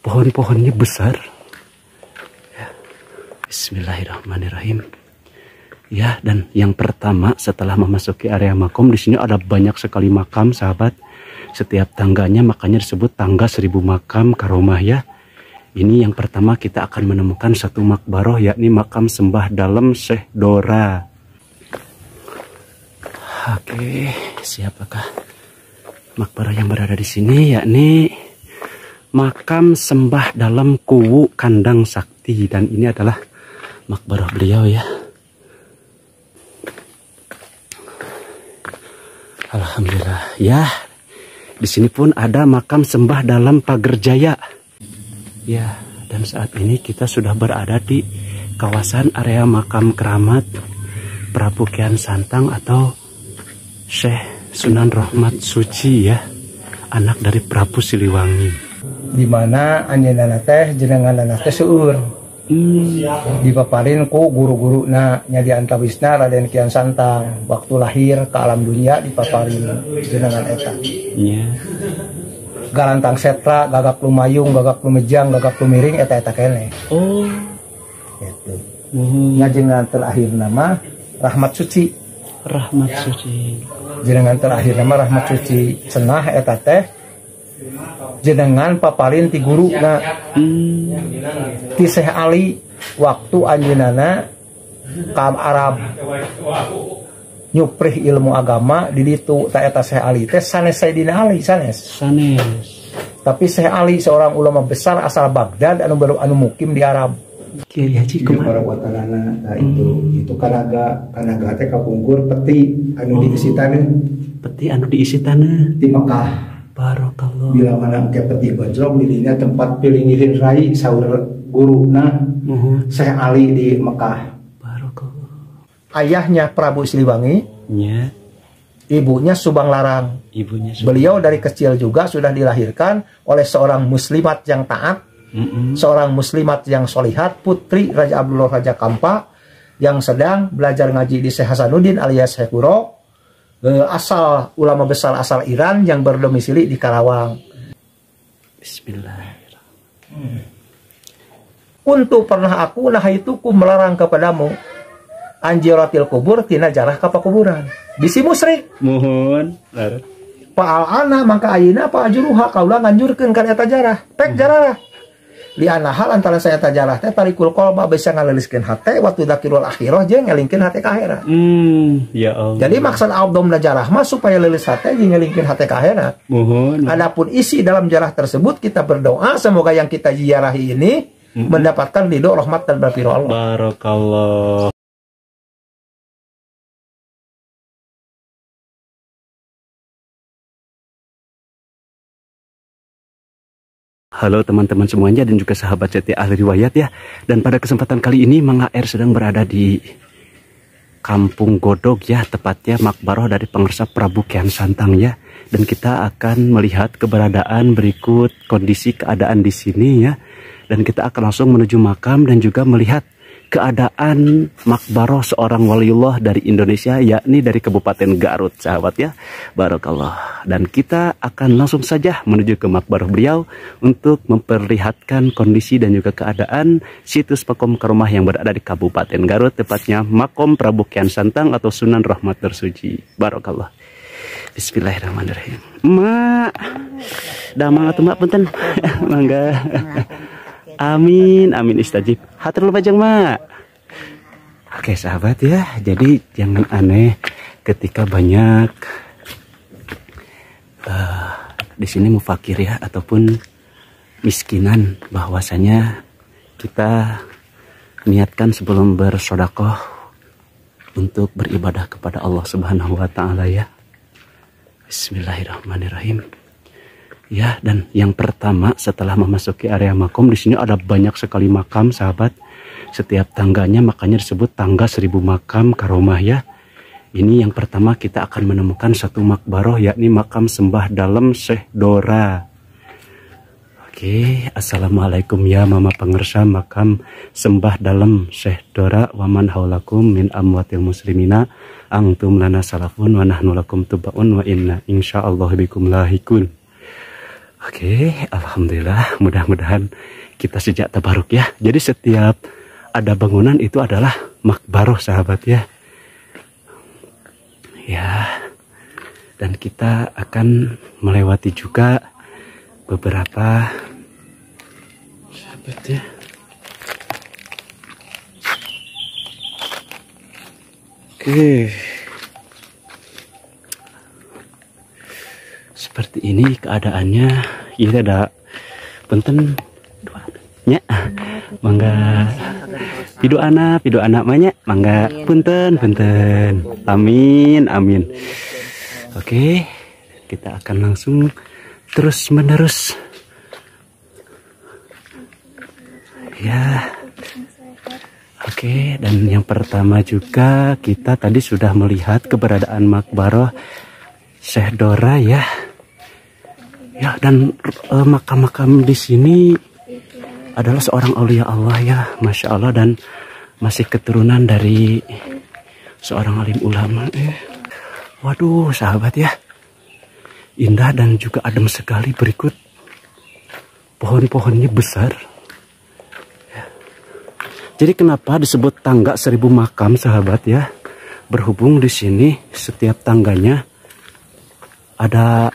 pohon-pohonnya besar. Ya. Bismillahirrahmanirrahim. Ya, dan yang pertama setelah memasuki area makom, di sini ada banyak sekali makam, sahabat. Setiap tangganya makanya disebut tangga 1000 makam karomah ya. Ini yang pertama kita akan menemukan satu makbaroh, yakni makam sembah dalam Syekh Dora. Oke, siapakah makbaroh yang berada di sini? Yakni makam sembah dalam Kuwu Kandang Sakti, dan ini adalah makbaroh beliau ya. Alhamdulillah ya. Di sini pun ada makam sembah dalam Pager Jaya. Ya, dan saat ini kita sudah berada di kawasan area makam keramat Prabu Kian Santang atau Syekh Sunan Rahmat Suci ya, anak dari Prabu Siliwangi. Di mana anjeunna teh jenenganna teh seueur. Dipaparin ku guru-guru nya di antawisna Raden Kian Santang waktu lahir ke alam dunia dipaparin jenengan eta. Iya. Galantang setra, gagak lumayung, gagak lumejang, gagak lumiring eta kene. Oh. Gitu. Nya jenengan terakhir nama Rahmat Suci. Rahmat Suci. Jenengan terakhir nama Rahmat Suci. Cenah eta teh jenengan paparin ti guru na ti Syekh Ali waktu anjeunana ka Arab nyuprih ilmu agama di ditu ta eta Syekh Ali teh sanes Sayyidina Ali sanes. Tapi Syekh Ali seorang ulama besar asal Baghdad anu mukim di Arab. Kiai Haji kumaha perawatanana itu kanaga teh kapungkur peti anu diisi taneuh. Peti anu diisi taneuh di Mekah. Barokallah. Bila mana ke peti gojlok dirinya tempat pilingihin rai saur guruna Syekh Ali di Mekah. Barokallah. Ayahnya Prabu Siliwangi, ya. Ibunya Subang Larang. Beliau dari kecil juga sudah dilahirkan oleh seorang muslimat yang taat, seorang muslimat yang solihat, putri Raja Abdullah Raja Kampa yang sedang belajar ngaji di Syekh Hasanuddin alias Syekh Guro. Asal ulama besar asal Iran yang berdomisili di Karawang. Bismillahirrahmanirrahim. Kuntu pernah aku nahaituku melarang kepadamu anjiratil kubur tina jarah ka pakuburan. Bisi musyrik. Mohon. Paal ana mangka ayeuna pa ajuruha kaula nganjurkeun kana eta jarah. Pek jarah. Li hal antara saya tajarah teh tarikul qalba bisa ngaleliskeun hate waktu dakirul akhirah jeung ngelingkeun hate ka akhirat. Ya Allah. Jadi maksud abdom jarah mah supaya leulis hate jeung ngelingkeun hate ka akhirat. Mohon. Adapun isi dalam jarah tersebut kita berdoa semoga yang kita ziarahi ini mendapatkan ridho rahmat dan berfirman Allah. Barakallah. Halo teman-teman semuanya dan juga sahabat Setia Ahli Riwayat ya. Dan pada kesempatan kali ini Mang HR sedang berada di Kampung Godog ya, tepatnya makbaroh dari pengersap Prabu Kian Santang ya. Dan kita akan melihat keberadaan berikut kondisi keadaan di sini ya. Dan kita akan langsung menuju makam dan juga melihat keadaan makbaroh seorang waliullah dari Indonesia, yakni dari Kabupaten Garut, sahabat ya. Barakallah. Dan kita akan langsung saja menuju ke makbaroh beliau untuk memperlihatkan kondisi dan juga keadaan situs makom karomah yang berada di Kabupaten Garut, tepatnya makom Prabu Kian Santang atau Sunan Rahmat Tersuci. Barakallah. Bismillahirrahmanirrahim. Mak, damang atuh mak punten. Mangga. Amin, amin istajib. Hatur lubajeng mak. Oke sahabat ya, jadi jangan aneh ketika banyak di sini mufakir ya ataupun miskinan, bahwasanya kita niatkan sebelum bersodakoh untuk beribadah kepada Allah Subhanahu Wa Taala ya. Bismillahirrahmanirrahim. Ya, dan yang pertama setelah memasuki area makom, di sini ada banyak sekali makam, sahabat. Setiap tangganya makanya disebut tangga 1000 makam karomah ya. Ini yang pertama kita akan menemukan satu makbaroh, yakni makam sembah dalam Syekh Dora. Oke, assalamualaikum ya mama pengersa makam sembah dalam Syekh Dora waman haulakum min amwatil muslimina angtum lana salafun wa nahnu lakum tubaun wa inna insyaallah bikum lahikun. Oke, alhamdulillah, mudah-mudahan kita sejak tabaruk ya. Jadi setiap ada bangunan itu adalah makbaroh sahabat ya. Ya, dan kita akan melewati juga beberapa sahabat ya. Oke. Seperti ini keadaannya. Ini ada punten nya mangga pidu anak banyak mangga punten amin oke, kita akan langsung terus menerus ya. Oke, dan yang pertama juga kita tadi sudah melihat keberadaan makbaroh Syekh Dora ya. Ya, dan makam-makam di sini adalah seorang aulia Allah ya, Masya Allah, dan masih keturunan dari seorang alim ulama. Waduh, sahabat ya, indah dan juga adem sekali. Berikut pohon-pohonnya besar. Ya. Jadi kenapa disebut tangga 1000 makam, sahabat ya? Berhubung di sini setiap tangganya ada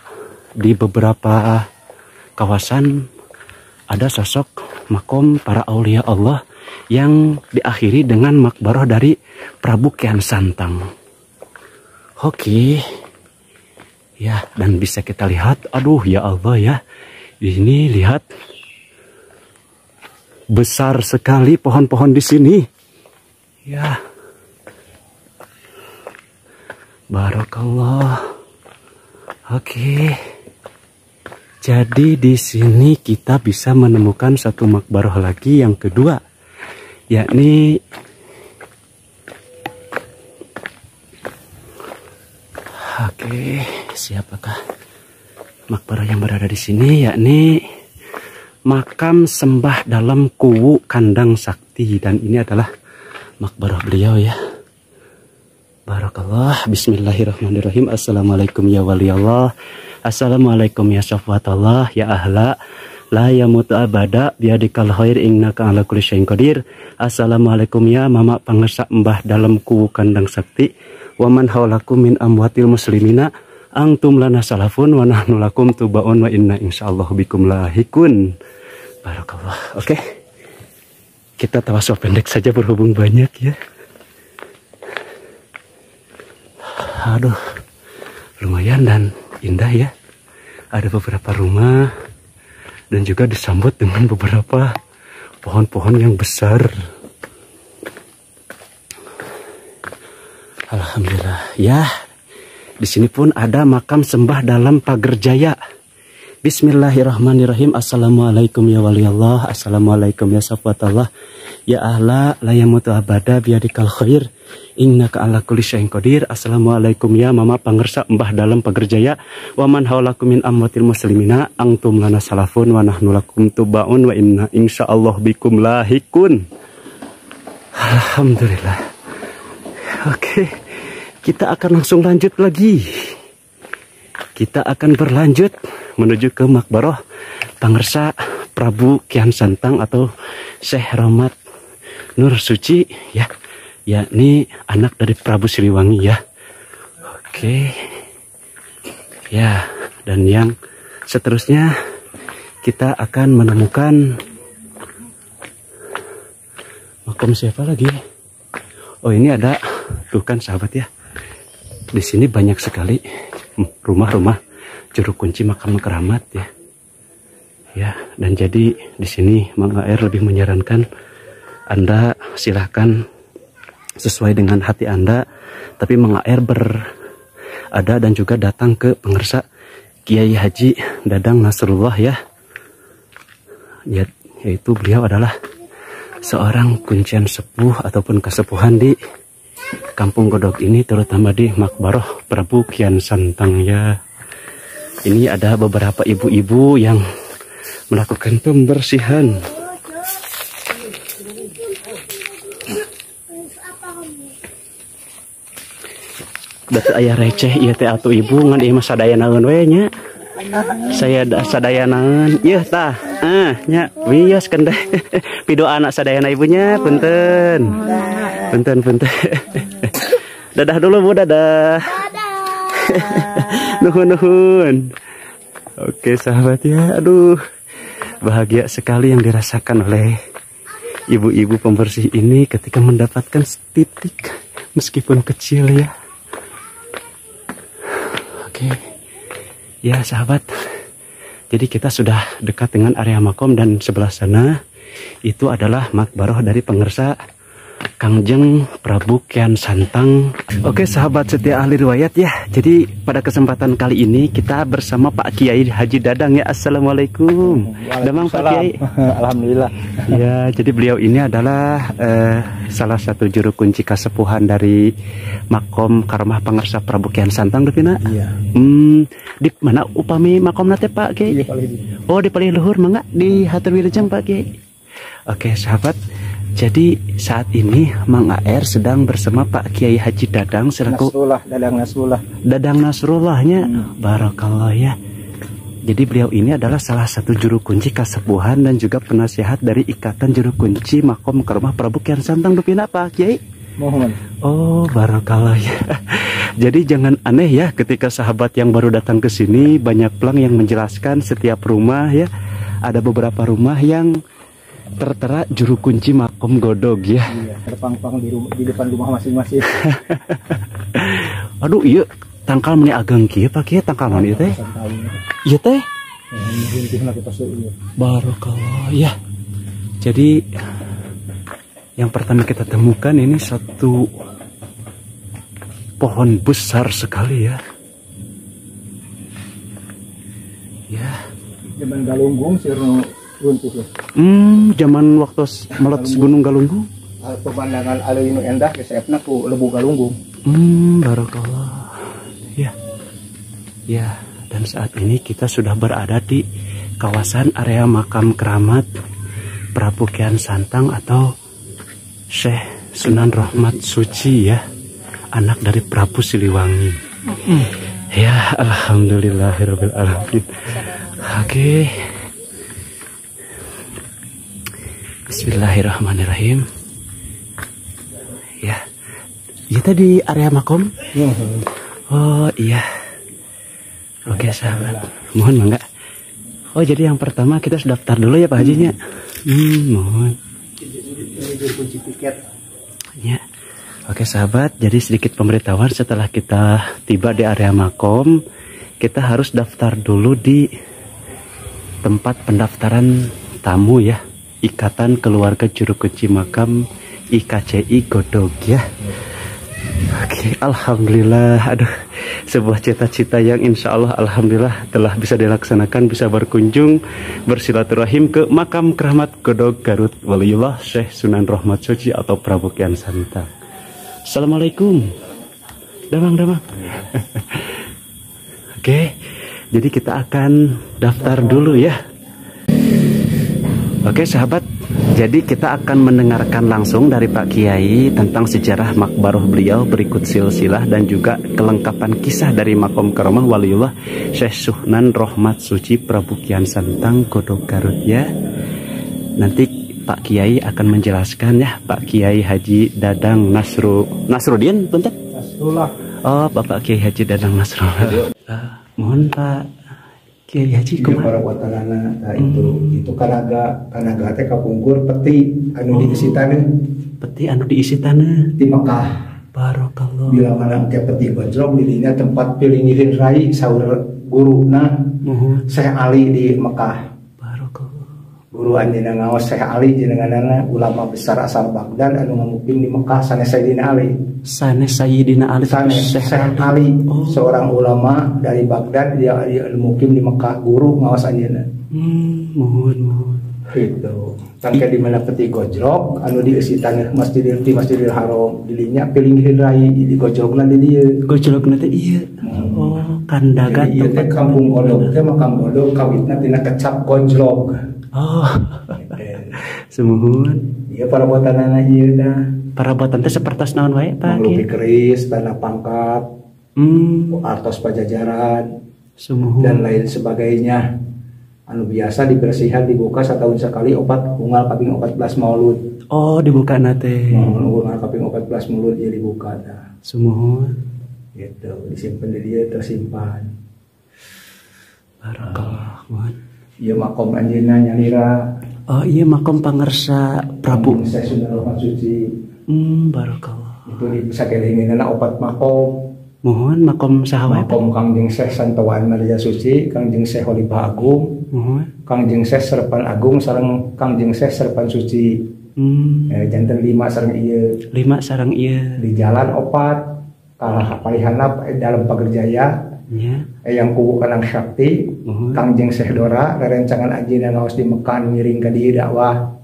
di beberapa kawasan ada sosok makom para aulia Allah yang diakhiri dengan makbaroh dari Prabu Kian Santang. Oke. Ya, dan bisa kita lihat, aduh ya Allah ya. Ini lihat besar sekali pohon-pohon di sini. Ya. Barakallah. Oke. Jadi di sini kita bisa menemukan satu makbaroh lagi yang kedua, yakni siapakah makbaroh yang berada di sini, yakni makam sembah dalam Kuwu Kandang Sakti, dan ini adalah makbaroh beliau ya. Barakallah. Bismillahirrahmanirrahim. Assalamualaikum ya wali Allah. Assalamualaikum ya syafwatullah ya ahla la yamutu abada biadikal khair innaka ala kulli syai'in qadir. Assalamualaikum ya mama pangersa mbah dalam Kuwu Kandang Sakti wa man haulakum min amwatil muslimina antum lana salafun wa nahnu lakum tubaun wa inna insyaallah bikum lahikun. Barakallah. Oke. Kita tawassul pendek saja berhubung banyak ya. Aduh. Lumayan dan indah ya. Ada beberapa rumah dan juga disambut dengan beberapa pohon-pohon yang besar. Alhamdulillah ya. Di sini pun ada makam sembah dalam Pager Jaya. Bismillahirrahmanirrahim. Assalamualaikum ya wali Allah. Assalamualaikum ya safwatullah ya ahla la yamutu abada biadikal khair innaka ala kulli syai'in qadir. Assalamualaikum ya mama pangersa mbah dalam Pager Jaya wa man haulakum min amwatil muslimina antum lana salafun wa nahnu lakum tubaun wa inna insyaallah bikum lahikun. Alhamdulillah. Oke, kita akan langsung lanjut lagi. Kita akan berlanjut menuju ke makbaroh pangersa Prabu Kian Santang atau Syekh Rahmat Nur Suci ya, yakni anak dari Prabu Siliwangi ya. Oke. Ya, dan yang seterusnya kita akan menemukan makam siapa lagi? Oh, ini ada, tuh kan sahabat ya. Di sini banyak sekali rumah-rumah juru kunci makam keramat ya. Ya, dan jadi di sini Mang Air lebih menyarankan Anda silahkan sesuai dengan hati Anda, tapi Mang Air berada dan juga datang ke pengersa Kiai Haji Dadang Nasrullah ya. Yaitu beliau adalah seorang kuncian sepuh ataupun kesepuhan di Kampung Godog ini, terutama di makbaroh Prabu Kian Santang ya. Ini ada beberapa ibu-ibu yang melakukan pembersihan. Datu ayah receh iya teh atuh ibu ngan ieu mah sadaya naeun we nya. Saya sadayanan ieu tah nya wios kendeh pido anak sadayana ibunya punten dadah dulu Bu, dadah nuhun. Oke sahabat ya, aduh bahagia sekali yang dirasakan oleh ibu-ibu pembersih ini ketika mendapatkan titik meskipun kecil ya. Oke ya sahabat, jadi kita sudah dekat dengan area makom dan sebelah sana itu adalah makbaroh dari pengersa Kangjeng Prabu Kian Santang. Oke sahabat setia ahli riwayat ya, jadi pada kesempatan kali ini kita bersama Pak Kiai Haji Dadang ya. Assalamualaikum. Damang Pak Kiai. Alhamdulillah. Ya, jadi beliau ini adalah salah satu juru kunci kasepuhan dari makom Karomah Pangersa Prabu Kian Santang Dupina. Iya. Di mana upami makom nate Pak Kiai? Oh di paling luhur mangga di Hatur Wilujeng Pak Kiai. Oke sahabat, jadi saat ini Mang AR sedang bersama Pak Kiai Haji Dadang selaku Dadang Nasrullahnya. Barakallah ya. Jadi beliau ini adalah salah satu juru kunci kasepuhan dan juga penasihat dari Ikatan Juru Kunci Makom Karomah Prabu Kian Santang Dupina Pak Kiai. Mohon. Oh barakallah ya. Jadi jangan aneh ya ketika sahabat yang baru datang ke sini banyak pelang yang menjelaskan setiap rumah ya. Ada beberapa rumah yang tertera juru kunci makom godog ya. Iya, terpang-pang di depan rumah masing-masing. Aduh iya, tangkal meni ageng kieu Pak Kiai, tangkal mani teh. Iya teh. Barakallah ya. Jadi yang pertama kita temukan ini satu pohon besar sekali ya. Ya. Zaman Galunggung sirno runtuh ya. Zaman waktu meletus Gunung Galunggung. Pemandangan aleuy nu endah geusepna ku Lebu Galunggung. Barakallah. Ya. Ya, dan saat ini kita sudah berada di kawasan area makam keramat Prabu Kian Santang atau Syekh Sunan Rahmat Suci ya, anak dari Prabu Siliwangi. Ya, alhamdulillahirabbil alamin. Oke. Bismillahirrahmanirrahim. Ya, kita di area makom. Oh iya. Oke sahabat, mohon mangga. Oh jadi yang pertama kita sudah daftar dulu ya Pak Hajinya. Mohon. Ya. Oke sahabat, jadi sedikit pemberitahuan setelah kita tiba di area makom, kita harus daftar dulu di tempat pendaftaran tamu ya. Ikatan Keluarga Juru Kunci Makam IKCI Godog ya. Oke, alhamdulillah. Aduh, sebuah cita-cita yang insya Allah alhamdulillah telah bisa dilaksanakan, bisa berkunjung bersilaturahim ke makam keramat Godog Garut Waliullah Syekh Sunan Rahmat Suci atau Prabu Kian Santang. Assalamualaikum. Damang. Oke, jadi kita akan daftar dulu ya. Oke sahabat, jadi kita akan mendengarkan langsung dari Pak Kiai tentang sejarah makbaroh beliau berikut silsilah dan juga kelengkapan kisah dari makom karomah Waliullah Syekh Sunan Rahmat Suci Prabu Kian Santang Godog Garut ya. Nanti Pak Kiai akan menjelaskan ya, Pak Kiai Haji Dadang Nasruddin bentar. Nasrullah. Oh, Bapak Kiai Haji Dadang Nasrullah. Mohon Pak Kiai Haji kumaha para watanana itu kanaga teh kapungkur peti anu diisi tanah. Peti anu diisi tanah di Mekah. Barakallah. Bila mana ke peti gojlok dirinya tempat pilingihin rai saur guruna Syekh Ali di Mekah. Barakallah. Guru anjeunna ngaos Syekh Ali jenenganana ulama besar asal Baghdad anu ngamukim di Mekah sanes Sayyidina Ali. Sanes Sayyidina Ali. Syekh Ali, seorang ulama dari Baghdad, dia mukim di Mekah, guru ngawas anjeunna. Mohon. Gitu. Tangke di mana peti gojlok anu dieusi tanah Masjidil Haram, dilinya pilingin rai di gojlokna di dieu. Gojlokna teh ieu. Oh, kandagat ieu teh kampung godog teh makam godog kawitna tina kecap gojlok. Oh. Semuhun. Ieu parabotanana ieu dah. Parabotan teh sapertos naon wae Pak? Manglupi keris, tanah pangkat, artos pajajaran. dan lain sebagainya. Anu biasa dibersihan dibuka setahun sekali obat unggal kaping 14 maulud. Oh, dibuka nate. Unggal kaping 14 maulud ya dibuka dah. Sumuhun. Gitu, disimpan di dia tersimpan. Barakallah, mohon. Ieu makom anjeunna nyalira. Oh, iya makom pangersa Prabu. Saya Sunan Rahmat Suci. Barakallah. Itu bisa kelinginana obat makom. Mohon makom sahabat. Makom Kangjeng Syekh Santawaan Maria Suci, Kangjeng Syekh Holibah Agung, Kangjeng Syekh Serpan Agung, sareng Kangjeng Syekh Serpan Suci. Janten 5 sareng ieu. 5 sareng ieu. Di jalan opat kalah palihanap dalam Pagerjaya. Ya. Yang kubu Kanang Sakti, Kangjeng Syekh Dora, rerencangan ajeuna ngaos di Mekan ngiring ka dieu dakwah.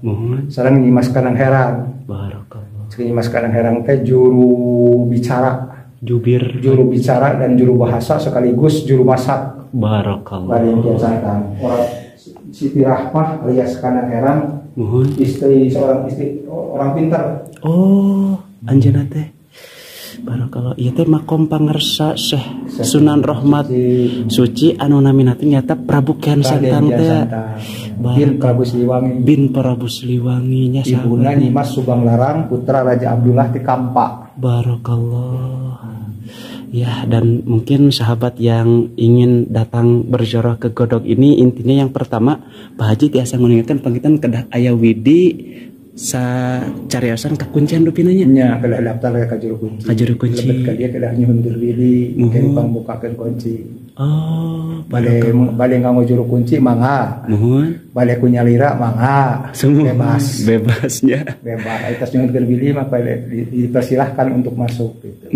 Sareng Nyimas Kanang Herang. Barakallah. Nyimas Kanang Herang teh juru bicara. Juru bicara dan juru bahasa sekaligus juru masak. Barakallah. Bari yang biasakan orang Siti Rahmah alias Kanang Herang, istri orang pintar. Oh, anjeunna teh. Barakallah. Ieu teh makom pangersa Syekh Sunan Rahmat Suci anu namina teh nyata Prabu Kian Santang teh. Bin Prabu Sliwangi. Bin Prabu Sliwangi nya sahabat. Ibuna Nyimas Subang Larang, putra Raja Abdullah di Kampa. Barakallah. Ya, dan mungkin sahabat yang ingin datang berziarah ke Godog ini, intinya yang pertama Pak Haji tiasa mengingatkan panggitan kedah aya widi sa cariosan kakuncian dupinanya. Nya kedah daftar ka juru kunci. Ka juru kunci. Lebet ka dia kedah nyuhun widi, mungkin pangbukakeun kunci. Oh, balik nganggo juru kunci mangga. Balik ku nyalira mangga. Bebasnya. Bebas. Atas nyuhun widi maka dipersilahkan untuk masuk gitu.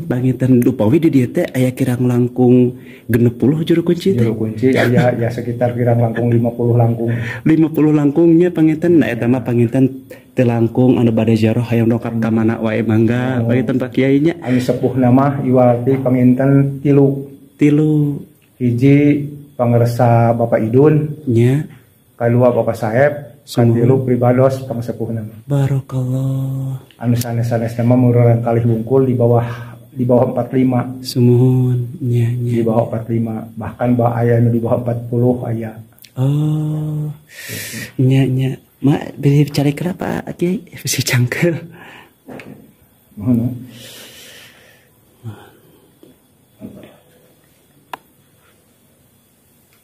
Bangitan dupawi di dieu teh aya kirang langkung 60 juru kunci teh. Juru kunci aya ya sekitar kirang langkung 50 langkung. 50 langkungnya panginten eta mah panginten teu langkung anu bade ziarah hayang dongkap ka mana wae mangga. Panginten Pak Kiai nya. Anu sepuh nama iwalti panginten 3. Hiji pangersa Bapak Idun nya, kedua Bapak Saeb, katilu pribados pangsepuh nama. Barakallah. Anu sanes-sanes nama mururang kalih wungkul di bawah 45. Sumuhun nya. Di bawah 45, bahkan aya anu di bawah 40 aya. Oh. Nya. Mak beli cari kenapa Kiai? Si cangkel.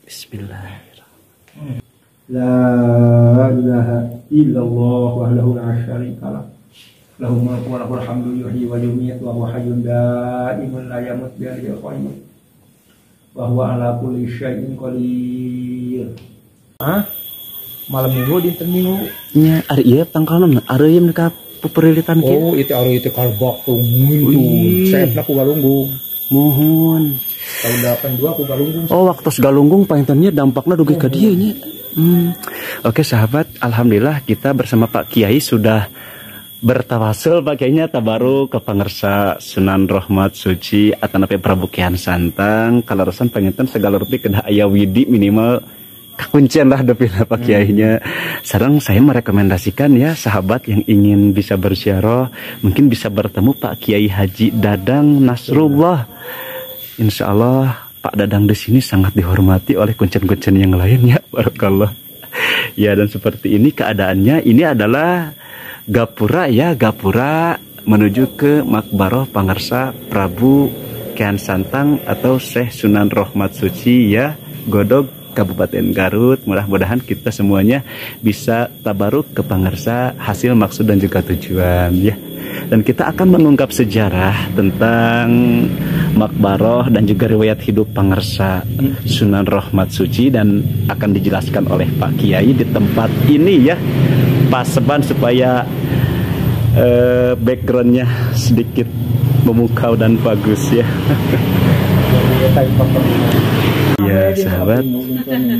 Bismillahirrahmanirrahim. La ilaha illallah wahdahu la syarika lah. Lahu mulku wa lahul hamdu yuhyi wa yumiitu wa huwa hayyun daimun la yamut bi yadihil qayyum. Wa huwa ala kulli syai'in qadir. Malam minggu dinten minggu. Nya ari ieu pangkalna ari ieu ka puperilitan kieu. Oh, itu ari itu kalbak tuh muncul. Saepna ku galunggung. Mohon. Tahun 82 ku galunggung. Oh, waktu galunggung pangintennya dampakna dugi ka dieu nya. Oke sahabat, alhamdulillah kita bersama Pak Kiai sudah bertawasul Pak Kiainya tabaru ke pangersa Sunan Rahmat Suci atanapi Prabu Kian Santang kalarosan panginten segala rupi kedah aya widi minimal kakuncian lah depina Pak Kiainya. Sareng saya merekomendasikan ya sahabat yang ingin bisa berziarah mungkin bisa bertemu Pak Kiai Haji Dadang Nasrullah. Insya Allah Pak Dadang di sini sangat dihormati oleh kuncen-kuncen yang lainnya. Barakallah. Ya, dan seperti ini keadaannya. Ini adalah gapura ya, gapura menuju ke Makbaroh Pangersa Prabu Kian Santang atau Syekh Sunan Rahmat Suci ya, Godog Kabupaten Garut. Mudah-mudahan kita semuanya bisa tabaruk ke pangersa hasil maksud dan juga tujuan ya. Dan kita akan mengungkap sejarah tentang Makbaroh dan juga riwayat hidup pangersa Sunan Rahmat Suci dan akan dijelaskan oleh Pak Kiai di tempat ini ya. Paseban supaya backgroundnya sedikit memukau dan bagus ya. Ya sahabat,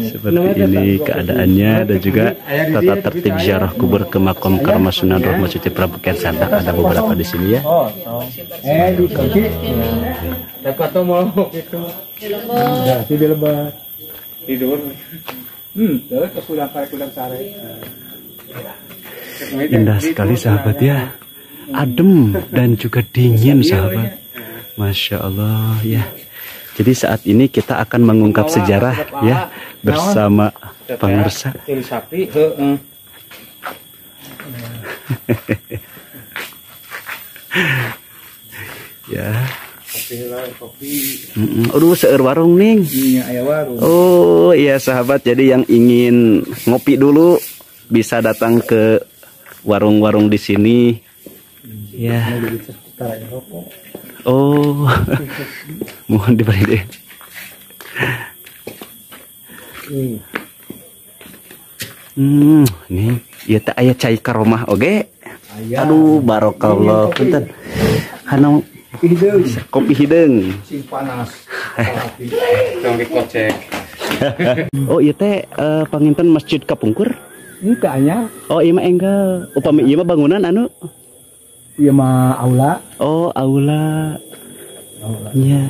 seperti ini keadaannya dan juga tata tertib ziarah kubur ke makom Karma Sunan Rahmat Suci Prabu Kian Santang ada beberapa di sini ya. Di kaki. Dapat mau gitu. Ya, di lebat. Tidur. Terus kudang sare. Indah sekali sahabat ya, adem dan juga dingin sahabat. Masya Allah ya. Jadi saat ini kita akan mengungkap sejarah ya bersama Pangersa. Ya. Aduh, seueur warung ning. Oh iya sahabat, jadi yang ingin ngopi dulu bisa datang ke warung-warung di sini. Ya. Oh, mohon diberi deh. Nih, ya tak aya cai karomah oge. Aduh, barokallah. Punten. Hanu kopi hideung. Sing panas. Oh, ieu teh panginten Masjid Kapungkur? Itu anya. Oh, ieu mah enggal. Upami ieu mah bangunan anu? Ieu mah aula. Oh, aula. Aula. Nya.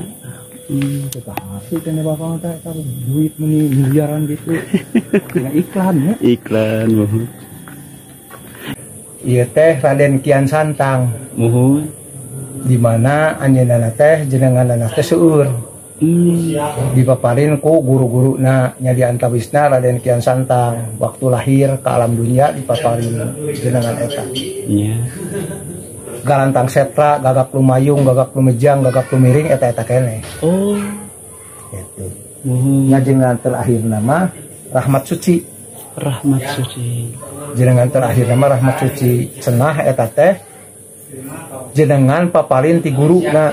Kita hasil kan bakal teh duit miliaran gitu. Kena iklan ya. Iklan mohon. Ieu teh Raden Kian Santang. Mohon. Di mana anjeunna teh jenenganna teh seueur. Dipaparin ku guru-guruna nya di antawisna Raden Kian Santang waktu lahir ke alam dunia dipaparin jenengan eta. Iya. Galantang setra, gagak lumayung, gagak lumejang, gagak lumiring eta kene. Oh. Gitu. Nya jenengan terakhir nama Rahmat Suci. Rahmat Suci. Jenengan terakhir nama Rahmat Suci. Cenah eta teh jenengan paparin ti guruna.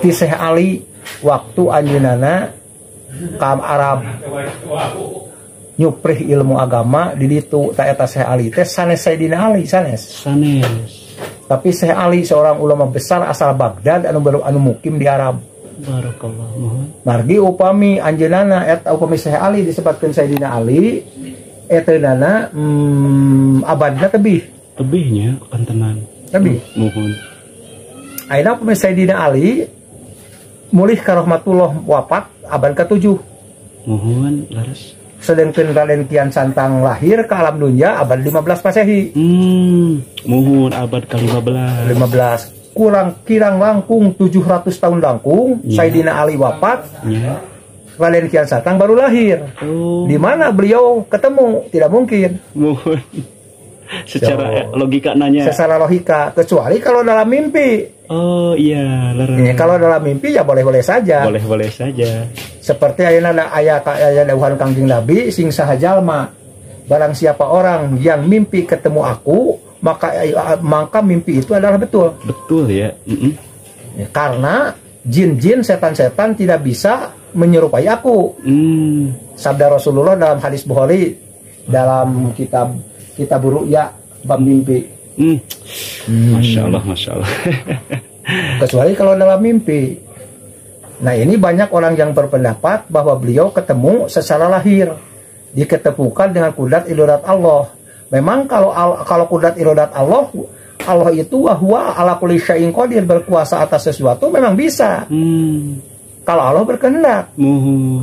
Ti Syekh Ali waktu anjeunana ka Arab nyuprih ilmu agama di ditu ta eta Syekh Ali teh sanes Sayyidina Ali sanes. Tapi Syekh Ali seorang ulama besar asal Baghdad anu mukim di Arab. Barakallah. Margi upami anjeunana eta upami Syekh Ali disebutkeun Sayyidina Ali eteunana abadna tebihnya kantenan. Tebih. Mohon. Ayeuna upami Sayyidina Ali mulih ka rahmatullah wafat abad ke-7. Mohon laras. Sedangkan Raden Kian Santang lahir ke alam dunia abad 15 Masehi. Mohon abad ke-15. 15. Kirang langkung 700 tahun langkung, ya. Sayyidina Ali wafat. Ya. Raden Kian Santang baru lahir. Oh. Di mana beliau ketemu? Tidak mungkin. Mohon. Secara logika nanya. Secara logika, kecuali kalau dalam mimpi. Oh iya, kalau dalam mimpi ya boleh-boleh saja. Boleh-boleh saja. Seperti ayeuna ayat dawuhan Kangjeng Nabi sing saha jalma barang siapa orang yang mimpi ketemu aku maka mimpi itu adalah betul. Betul ya. Ya, karena jin-jin setan-setan tidak bisa menyerupai aku. Sabda Rasulullah dalam hadis Bukhari dalam kitab Ru'ya bab mimpi. Masya Allah, Masya Allah. Kecuali kalau dalam mimpi. Nah ini banyak orang yang berpendapat bahwa beliau ketemu secara lahir, diketemukan dengan kudrat irodat Allah. Memang kalau kudrat irodat Allah itu huwa ala kulli syai'in qadir, berkuasa atas sesuatu memang bisa. Kalau Allah berkehendak.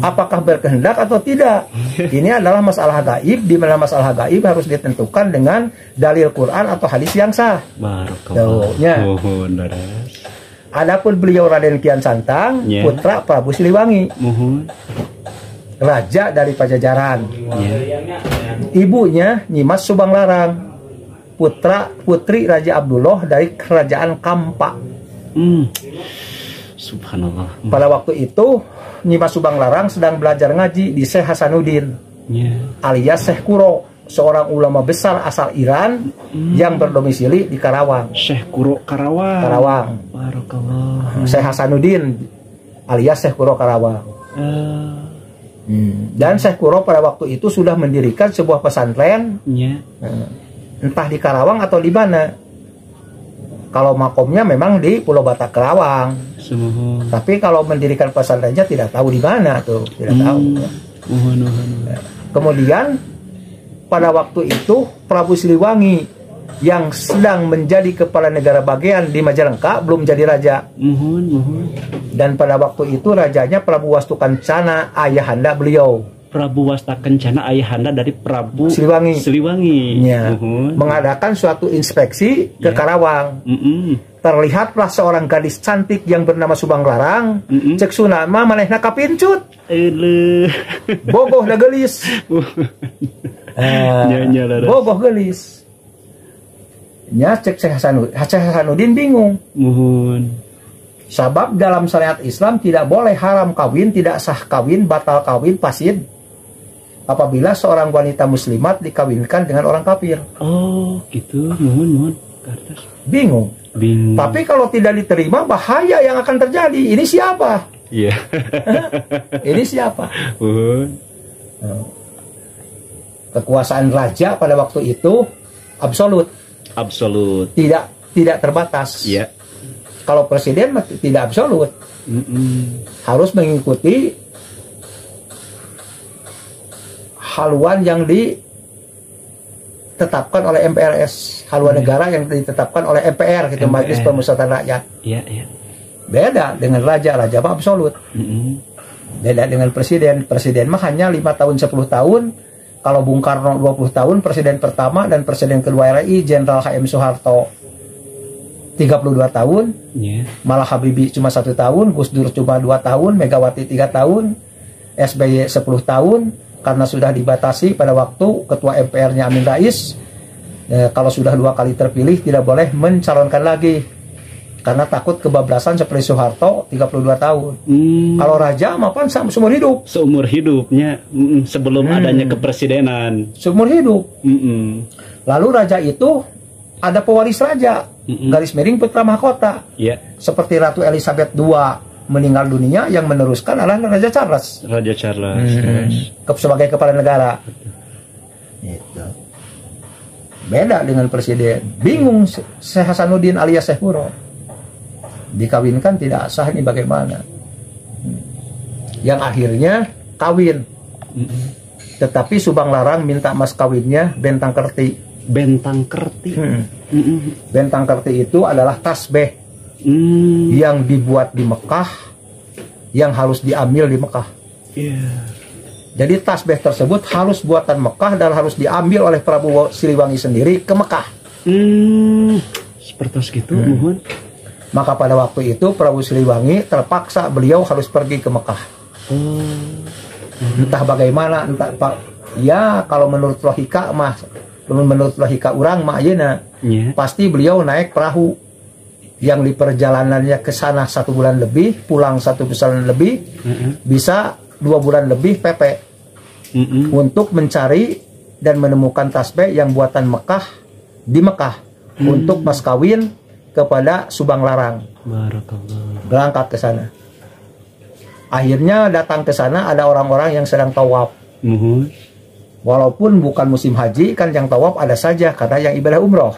Apakah berkehendak atau tidak? Ini adalah masalah gaib, di mana masalah gaib harus ditentukan dengan dalil Quran atau hadis yang sah. Barakallah. Adapun beliau Raden Kian Santang, putra Prabu Siliwangi, raja dari Pajajaran. Ibunya Nyimas Subanglarang, putri Raja Abdullah dari Kerajaan Kampa. Subhanallah. Pada waktu itu Nyimas Subanglarang sedang belajar ngaji di Syekh Hasanuddin, alias Syekh Kuro, seorang ulama besar asal Iran yang berdomisili di Karawang. Syekh Kuro Karawang. Barakallah. Syekh Hasanuddin alias Syekh Kuro Karawang. Dan Syekh Kuro pada waktu itu sudah mendirikan sebuah pesantren, entah di Karawang atau di mana. Kalau makomnya memang di Pulau Batak Karawang. Tapi kalau mendirikan pesantrennya tidak tahu di mana tuh, tidak tahu. Kemudian pada waktu itu Prabu Siliwangi yang sedang menjadi kepala negara bagian di Majalengka belum jadi raja. Dan pada waktu itu rajanya Prabu Wastukencana, ayahanda beliau. Prabu Wasta Kencana ayahanda dari Prabu Siliwangi. Ya. Mengadakan suatu inspeksi ke Karawang. Terlihatlah seorang gadis cantik yang bernama Subang Larang. Cek sunama manehna kapincut. Bogoh na gelis. Bogoh gelis. Nya cek Syekh Hasanuddin bingung. Sabab dalam syariat Islam tidak boleh haram kawin, tidak sah kawin, batal kawin, fasid apabila seorang wanita muslimat dikawinkan dengan orang kafir. Oh, gitu. Mohon. Bingung. Tapi kalau tidak diterima, bahaya yang akan terjadi. Ini siapa? Iya. Ini siapa? Kekuasaan raja pada waktu itu absolut. Tidak terbatas. Iya. Kalau presiden tidak absolut. Harus mengikuti haluan yang ditetapkan oleh MPRS, haluan negara yang ditetapkan oleh MPR, gitu, Majelis Permusyawaratan Rakyat. Beda dengan raja mah absolut. Beda dengan presiden mah hanya 5 tahun 10 tahun. Kalau Bung Karno 20 tahun presiden pertama, dan presiden kedua RI Jenderal HM Soeharto 32 tahun. Malah Habibie cuma 1 tahun, Gus Dur cuma 2 tahun, Megawati 3 tahun, SBY 10 tahun. Karena sudah dibatasi pada waktu ketua MPR-nya Amin Rais, kalau sudah 2 kali terpilih tidak boleh mencalonkan lagi, karena takut kebablasan seperti Soeharto 32 tahun. Kalau raja mapan seumur hidup. Seumur hidupnya sebelum adanya kepresidenan. Seumur hidup. Lalu raja itu ada pewaris raja, garis miring putra mahkota. Seperti Ratu Elizabeth II meninggal dunia, yang meneruskan adalah Raja Charles. Sebagai kepala negara. Gitu. Beda dengan presiden. Bingung Syekh Hasanuddin alias Syekh Muro. Dikawinkan tidak sah, ini bagaimana? Yang akhirnya kawin. Tetapi Subang Larang minta mas kawinnya bentang kerti. Bentang kerti. Bentang kerti itu adalah tasbih yang dibuat di Mekah, yang harus diambil di Mekah. Jadi tasbih tersebut harus buatan Mekah dan harus diambil oleh Prabu Siliwangi sendiri ke Mekah. Seperti itu. Maka pada waktu itu Prabu Siliwangi terpaksa beliau harus pergi ke Mekah. Entah bagaimana, ya kalau menurut logika orang mah pasti beliau naik perahu yang di perjalanannya ke sana 1 bulan lebih, pulang 1 bulan lebih, bisa 2 bulan lebih PP untuk mencari dan menemukan tasbih yang buatan Mekah di Mekah untuk mas kawin kepada Subang Larang. Berangkat ke sana. Akhirnya datang ke sana ada orang-orang yang sedang tawaf. Walaupun bukan musim haji, kan yang tawaf ada saja karena yang ibadah umroh.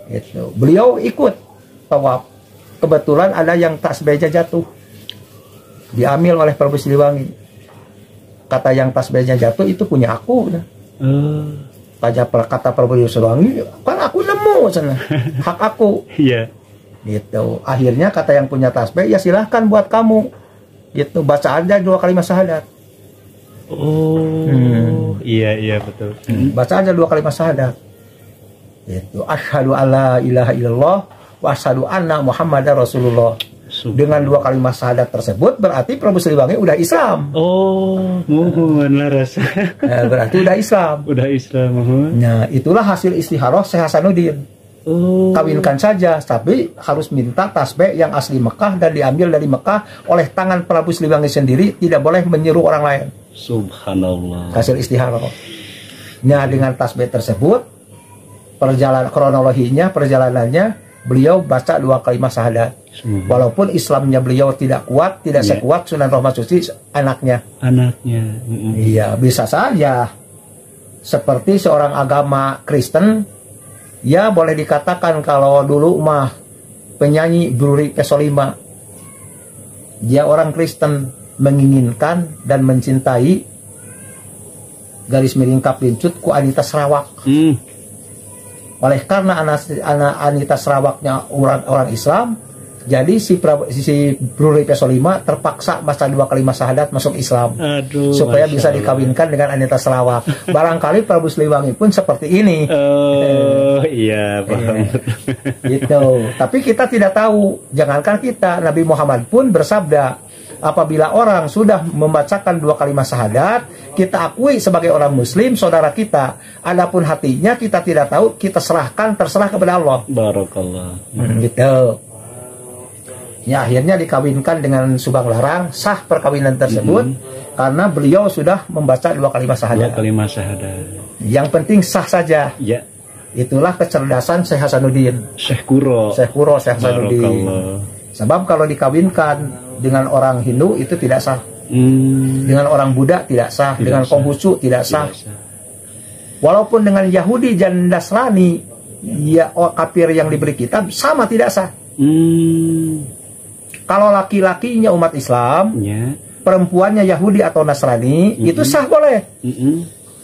Gitu. Beliau ikut tawaf. Kebetulan ada yang tasbihnya jatuh, diambil oleh Prabu Siliwangi. Kata yang tasbihnya jatuh, itu punya aku. Kata Prabu Siliwangi, kan aku nemu sana, hak aku. Gitu. Akhirnya kata yang punya tasbih, ya silahkan buat kamu. Gitu. Baca aja 2 kalimat syahadat. Iya betul. Baca aja 2 kalimat syahadat. Gitu. Asyhadu alla ilaha illallah wa asyhadu anna Muhammadar Rasulullah. Dengan 2 kalimat syahadat tersebut berarti Prabu Siliwangi udah Islam. Mohon laras. Berarti udah Islam. Mohon. Nah, itulah hasil istiharoh Syekh Hasanuddin. Kawinkan saja, tapi harus minta tasbih yang asli Mekah dan diambil dari Mekah oleh tangan Prabu Siliwangi sendiri, tidak boleh menyuruh orang lain. Subhanallah. Hasil istiharoh. Nah, dengan tasbih tersebut, perjalanannya beliau baca 2 kalimat syahadat. Walaupun Islamnya beliau tidak kuat, tidak sekuat Sunan Rohmat Suci anaknya. Iya, bisa saja seperti seorang agama Kristen, ya boleh dikatakan kalau dulu mah penyanyi Bruri Pesolima, dia orang Kristen, menginginkan dan mencintai garis miring kapincut ku Anita Sarawak. Oleh karena Anita Sarawaknya orang Islam, Jadi si Brunei Pesolima terpaksa baca 2 kalimat syahadat masuk Islam. Aduh, supaya bisa dikawinkan dengan Anita Sarawak. Barangkali Prabu Siliwangi pun seperti ini. Oh iya, paham. Gitu. Tapi kita tidak tahu. Jangankan kita, Nabi Muhammad pun bersabda, apabila orang sudah membacakan 2 kalimat syahadat, kita akui sebagai orang muslim, saudara kita. Adapun hatinya kita tidak tahu, kita terserah kepada Allah. Barakallah. Gitu. Ya, akhirnya dikawinkan dengan Subang Larang, sah perkawinan tersebut karena beliau sudah membaca 2 kalimat syahadat. 2 kalimat syahadat. Yang penting sah saja. Ya. Itulah kecerdasan Syekh Hasanuddin. Syekh Kuro. Syekh Hasanuddin. Sebab kalau dikawinkan dengan orang Hindu itu tidak sah. Dengan orang Buddha tidak sah. Dengan Konghucu tidak sah. Walaupun dengan Yahudi dan Nasrani, ya kafir yang diberi kitab sama tidak sah. Kalau laki-lakinya umat Islam, perempuannya Yahudi atau Nasrani, itu sah boleh.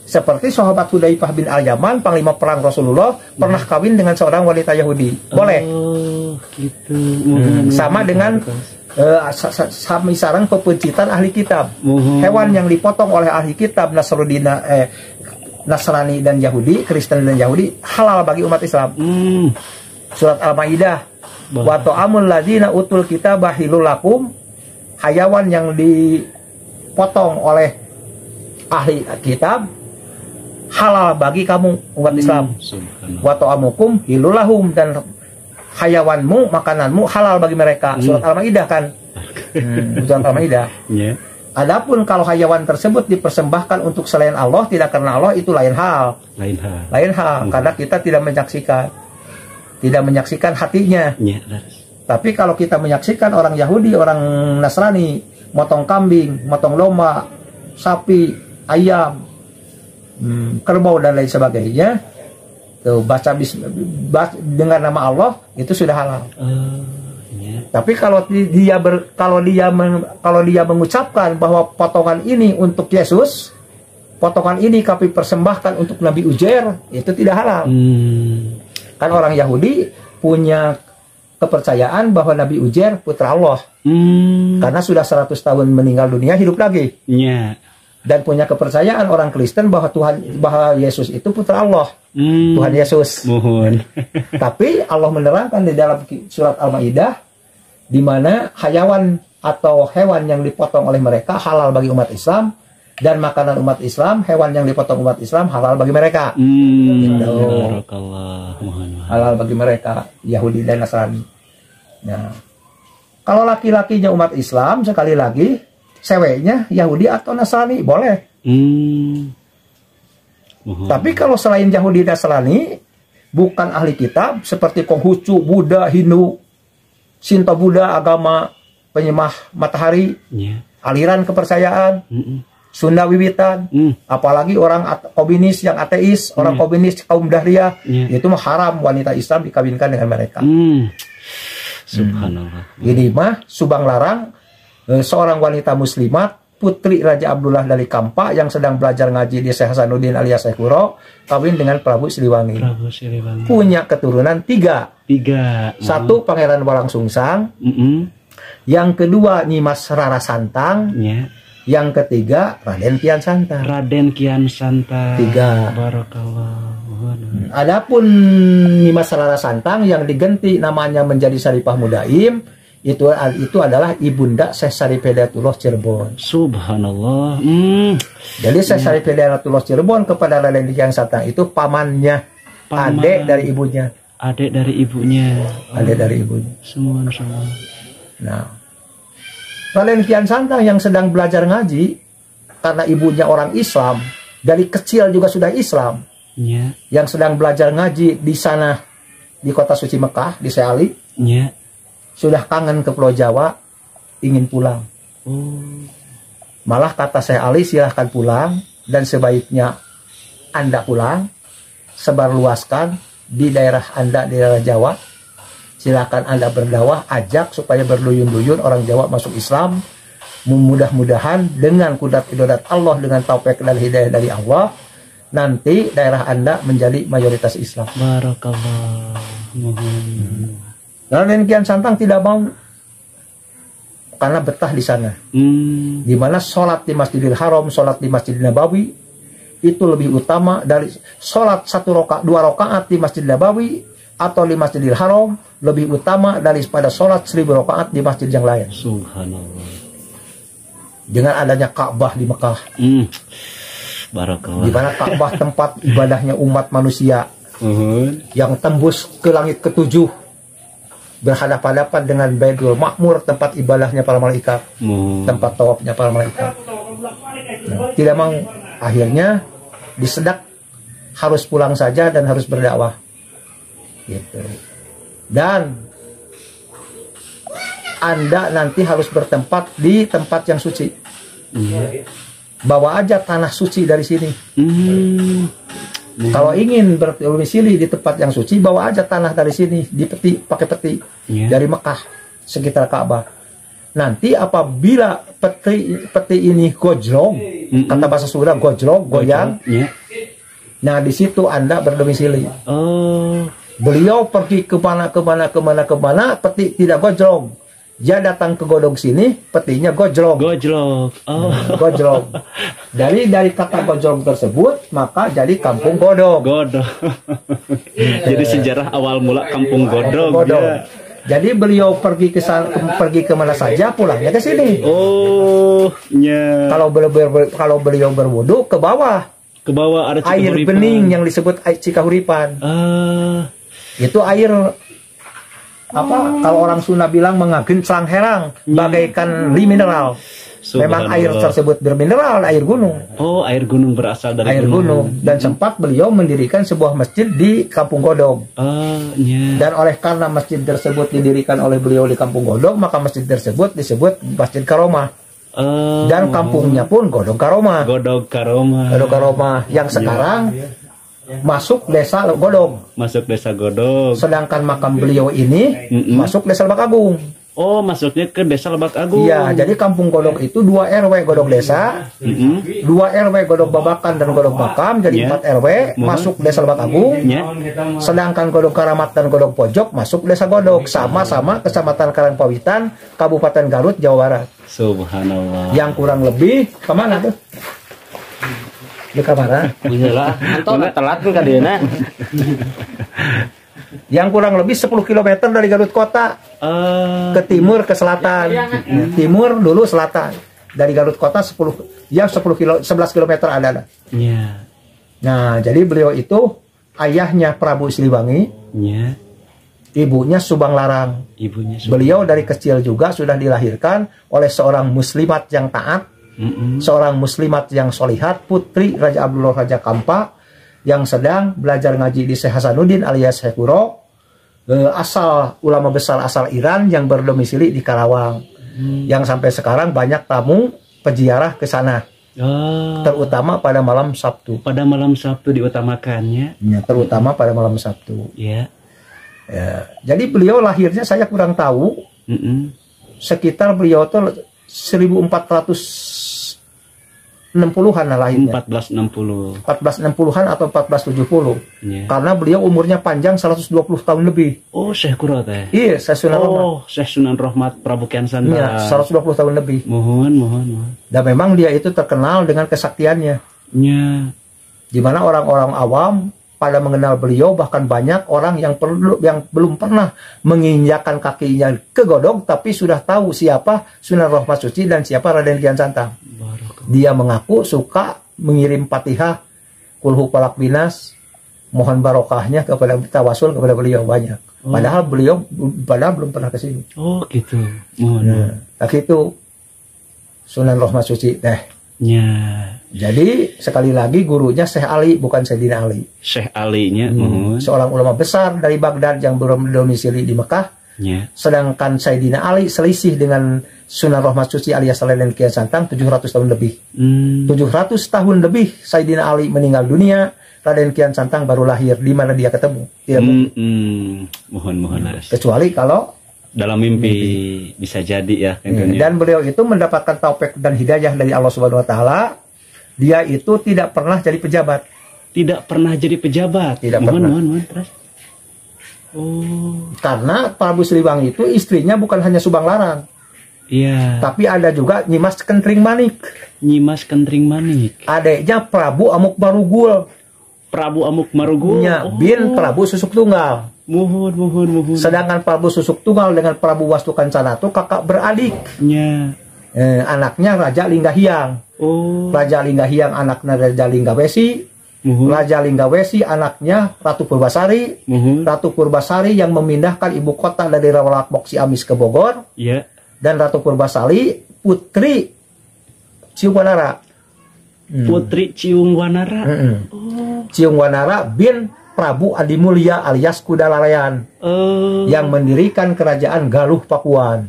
Seperti sahabat Hudzaifah bin Al-Yaman, panglima perang Rasulullah, pernah kawin dengan seorang wanita Yahudi. Boleh. Oh, gitu. Sama dengan sami sarang pepencitan ahli kitab. Hewan yang dipotong oleh ahli kitab Nasrani dan Yahudi, Kristen dan Yahudi, halal bagi umat Islam. Surat Al-Maidah. Wa ta'amul ladzina utul kitaba hilul lakum, hayawan yang dipotong oleh ahli kitab halal bagi kamu umat Islam. Wa ta'amukum hilul lahum, dan hayawanmu, makananmu halal bagi mereka. Surat Al-Maidah kan. Surat Al-Maidah. Adapun kalau hayawan tersebut dipersembahkan untuk selain Allah, tidak karena Allah, itu lain hal. Lain hal, karena kita tidak menyaksikan hatinya. Tapi kalau kita menyaksikan orang Yahudi, orang Nasrani motong kambing, motong domba, sapi, ayam, kerbau dan lain sebagainya, tuh baca dengan nama Allah, itu sudah halal. Tapi kalau dia mengucapkan bahwa potongan ini untuk Yesus, potongan ini kami persembahkan untuk Nabi Uzair, itu tidak halal. Kan orang Yahudi punya kepercayaan bahwa Nabi Uzair putra Allah. Karena sudah 100 tahun meninggal dunia, hidup lagi. Dan punya kepercayaan orang Kristen bahwa Yesus itu putra Allah. Tuhan Yesus. Tapi Allah menerangkan di dalam surat Al-Maidah, di mana hayawan atau hewan yang dipotong oleh mereka halal bagi umat Islam, dan makanan umat Islam, hewan yang dipotong umat Islam halal bagi mereka. Halal bagi mereka, Yahudi dan Nasrani. Nah, kalau laki-lakinya umat Islam, sekali lagi, ceweknya Yahudi atau Nasrani, boleh. Tapi kalau selain Yahudi dan Nasrani, bukan ahli kitab, seperti Konghucu, Buddha, Hindu, Shinto Buddha, agama penyembah matahari, aliran kepercayaan, Sunda wiwitan, apalagi orang komunis yang ateis, orang komunis kaum Dahriyah, itu mah haram wanita Islam dikawinkan dengan mereka. Subhanallah. Ini mah Subang Larang, seorang wanita muslimat, putri Raja Abdullah dari Kampa yang sedang belajar ngaji di Syekh Hasanuddin alias Syekh Kuro, kawin dengan Prabu Siliwangi. Punya keturunan 3. 3. Satu Pangeran Walang Sungsang, yang kedua Nyimas Rara Santang, yang ketiga Raden Kian Santang. 3. Barakallah. Adapun Nyimas Rara Santang yang diganti namanya menjadi Saripah Mudaim, itu adalah ibunda Syekh Sarip Hidayatullah Cirebon. Subhanallah. Jadi Syekh Sarip Hidayatullah Cirebon kepada Raden Kian Santang itu pamannya, adik dari ibunya. Adik dari ibunya. Semua. Nah, Raden Kian Santang yang sedang belajar ngaji, karena ibunya orang Islam, dari kecil juga sudah Islam, yang sedang belajar ngaji di sana, di kota suci Mekah, di Seali, sudah kangen ke Pulau Jawa, ingin pulang. Malah kata Seali, silahkan pulang, dan sebaiknya Anda pulang, sebarluaskan di daerah Anda, di daerah Jawa. Silakan Anda berdakwah, ajak supaya berduyun-duyun orang Jawa masuk Islam. Mudah-mudahan dengan kudrat idodat Allah, dengan taufik dan hidayah dari Allah, nanti daerah Anda menjadi mayoritas Islam. Barakallah. Raden Kian Santang tidak mau. karena betah di sana. Di mana sholat di Masjidil Haram, sholat di Masjid Nabawi itu lebih utama dari sholat 2 rakaat di Masjid Nabawi atau di Masjidil Haram lebih utama daripada sholat 1000 rakaat di masjid yang lain. Subhanallah. Dengan adanya Ka'bah di Mekah, Barakallah. di mana Ka'bah tempat ibadahnya umat manusia yang tembus ke langit ke-7, berhadapan-hadapan dengan Baitul Ma'mur, tempat ibadahnya para malaikat, tempat tawafnya para malaikat. Nah, tidak mau, akhirnya disedak harus pulang saja dan harus berdakwah. Gitu. Dan Anda nanti harus bertempat di tempat yang suci. Bawa aja tanah suci dari sini. Kalau ingin berdomisili di tempat yang suci, bawa aja tanah dari sini, di peti, pakai peti dari Mekah sekitar Ka'bah. Nanti apabila peti ini gojlong, kata bahasa Sunda gojlong, goyang, nah di situ Anda berdomisili. Beliau pergi kemana, peti tidak gojlong. Dia datang ke Godog sini, petinya gojlong. Gojlong. Dari kata gojlong tersebut, maka jadi Kampung Godog. Jadi sejarah awal mula Kampung Godog. Ya. Jadi beliau pergi ke mana saja, pulangnya ke sini. Kalau beliau berwudu ke bawah. Ke bawah ada air bening yang disebut air Cikahuripan. Itu air kalau orang Sunda bilang mengagen serang herang, bagaikan mineral. Memang air tersebut bermineral, air gunung. Air gunung berasal dari air gunung. Dan sempat beliau mendirikan sebuah masjid di Kampung Godog. Dan karena masjid tersebut didirikan oleh beliau di Kampung Godog, maka masjid tersebut disebut Masjid Karomah. Dan kampungnya pun Godog Karomah. Godog Karomah yang sekarang masuk desa Godog. Sedangkan makam beliau ini masuk desa Lebak Agung. Masuknya ke desa Lebak Agung. Iya, jadi Kampung Godog itu 2 RW Godog desa, 2 RW Godog Babakan dan Godog Makam, jadi 4 RW masuk desa Lebak Agung. Sedangkan Godog Karamat dan Godog Pojok masuk desa Godog, sama-sama Kecamatan Karangpawitan, Kabupaten Garut, Jawa Barat. Subhanallah. Yang kurang lebih kemana tuh? Di kamar. Telat kan kadena. Yang kurang lebih 10 km dari Garut kota. Ke timur, ke selatan. Timur dulu, selatan. Dari Garut kota 11 km ada. Nah, jadi beliau itu ayahnya Prabu Siliwangi. Ibunya Subang Larang. Beliau dari kecil juga sudah dilahirkan oleh seorang muslimat yang taat. Seorang muslimat yang solihat, putri Raja Abdullah Raja Kampa, yang sedang belajar ngaji di Syekh Hasanuddin alias Syekh Kuro, asal ulama besar asal Iran yang berdomisili di Karawang, yang sampai sekarang banyak tamu peziarah ke sana, terutama pada malam Sabtu. Pada malam Sabtu diutamakannya. Ya, terutama pada malam Sabtu. Ya. Jadi beliau lahirnya saya kurang tahu, sekitar beliau tuh 1460-an lahirnya. 1460-an atau 1470. Karena beliau umurnya panjang 120 tahun lebih. Syekh Kuro teh. Iya, Syekh Sunan Rahmat. Syekh Sunan Rahmat Prabu Kian Santang. Iya, 120 tahun lebih. Mohon. Dan memang dia itu terkenal dengan kesaktiannya. Di mana orang-orang awam pada mengenal beliau, bahkan banyak orang yang belum pernah menginjakkan kakinya ke Godog, tapi sudah tahu siapa Sunan Rahmat Suci dan siapa Raden Kian Santang. Dia mengaku suka mengirim Fatihah, kulhu palak binas, mohon barokahnya kepada tawasul kepada beliau banyak. Padahal beliau belum pernah ke sini. Gitu. Itu Sunan Rahmat Suci Jadi sekali lagi gurunya Syekh Ali, bukan Sayyidina Ali. Syekh Ali-nya seorang ulama besar dari Baghdad yang berdomisili di Mekah. Sedangkan Sayyidina Ali selisih dengan Sunan Rahmat Suci alias Raden Kian Santang 700 tahun lebih. 700 tahun lebih Sayyidina Ali meninggal dunia, Raden Kian Santang baru lahir. Di mana dia ketemu? Mohon. Kecuali kalau dalam mimpi bisa jadi ya. Dan beliau itu mendapatkan taufik dan hidayah dari Allah Subhanahu Wa Taala. Dia itu tidak pernah jadi pejabat. Tidak pernah. Terus. Karena Prabu Siliwangi itu istrinya bukan hanya Subang Larang. Iya. Tapi ada juga Nyimas Kentring Manik. Nyimas Kentring Manik. Adiknya Prabu Amuk Marugul. Prabu Amuk Marugul. Ya, bin Prabu Susuk Tunggal. Muhun. Sedangkan Prabu Susuk Tunggal dengan Prabu Wastu Kencana itu kakak beradik. Ya. Anaknya Raja Linggahyang. Raja Linggahyang anaknya Raja Linggawesi. Raja Linggawesi anaknya Ratu Purbasari. Ratu Purbasari yang memindahkan ibu kota dari Rawalakbok Ciamis ke Bogor. Yeah. Dan Ratu Purbasari putri Ciung Wanara. Putri Ciung Wanara. Ciung Wanara bin Prabu Adi Mulia alias Kudalalayan. Yang mendirikan kerajaan Galuh Pakuan.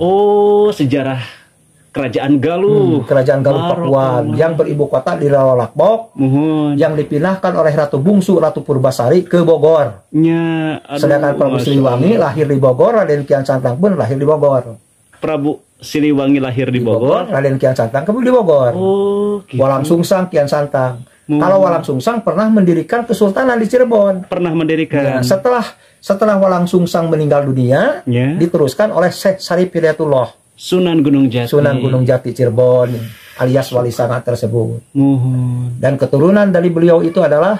Sejarah Kerajaan Galuh. Kerajaan Galuh Pakuan yang beribu kota di Rawalakbok. Yang dipindahkan oleh Ratu Bungsu Ratu Purbasari ke Bogor. Sedangkan Prabu Siliwangi lahir di Bogor, Raden Kian Santang pun lahir di Bogor. Prabu Siliwangi lahir di Bogor, Raden Kian Santang pun di Bogor. Gitu. Walang Sungsang Kian Santang. Kalau Walang Sungsang pernah mendirikan Kesultanan di Cirebon. Pernah mendirikan. Setelah Walang Sungsang meninggal dunia, diteruskan oleh Syekh Sarif Hidayatullah. Sunan Gunung Jati Cirebon alias Wali Sanga tersebut. Dan keturunan dari beliau itu adalah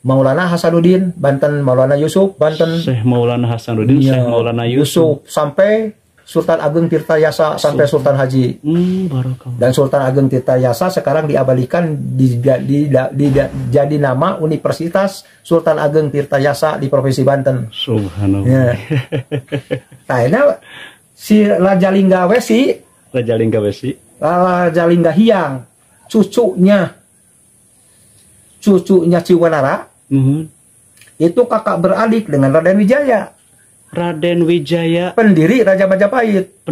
Maulana Hasanuddin Banten, Maulana Yusuf Banten, Syekh Maulana Hasanuddin, Syekh Maulana Yusuf, sampai Sultan Ageng Tirtayasa sampai Sultan Haji. Dan Sultan Ageng Tirtayasa sekarang diabadikan jadi nama Universitas Sultan Ageng Tirtayasa di Provinsi Banten. Subhanallah. Ya. Nah, si Raja Linggawesi, Raja Linggahyang, cucunya Ciung Wanara, itu kakak beradik dengan Raden Wijaya. Pendiri Raja Majapahit.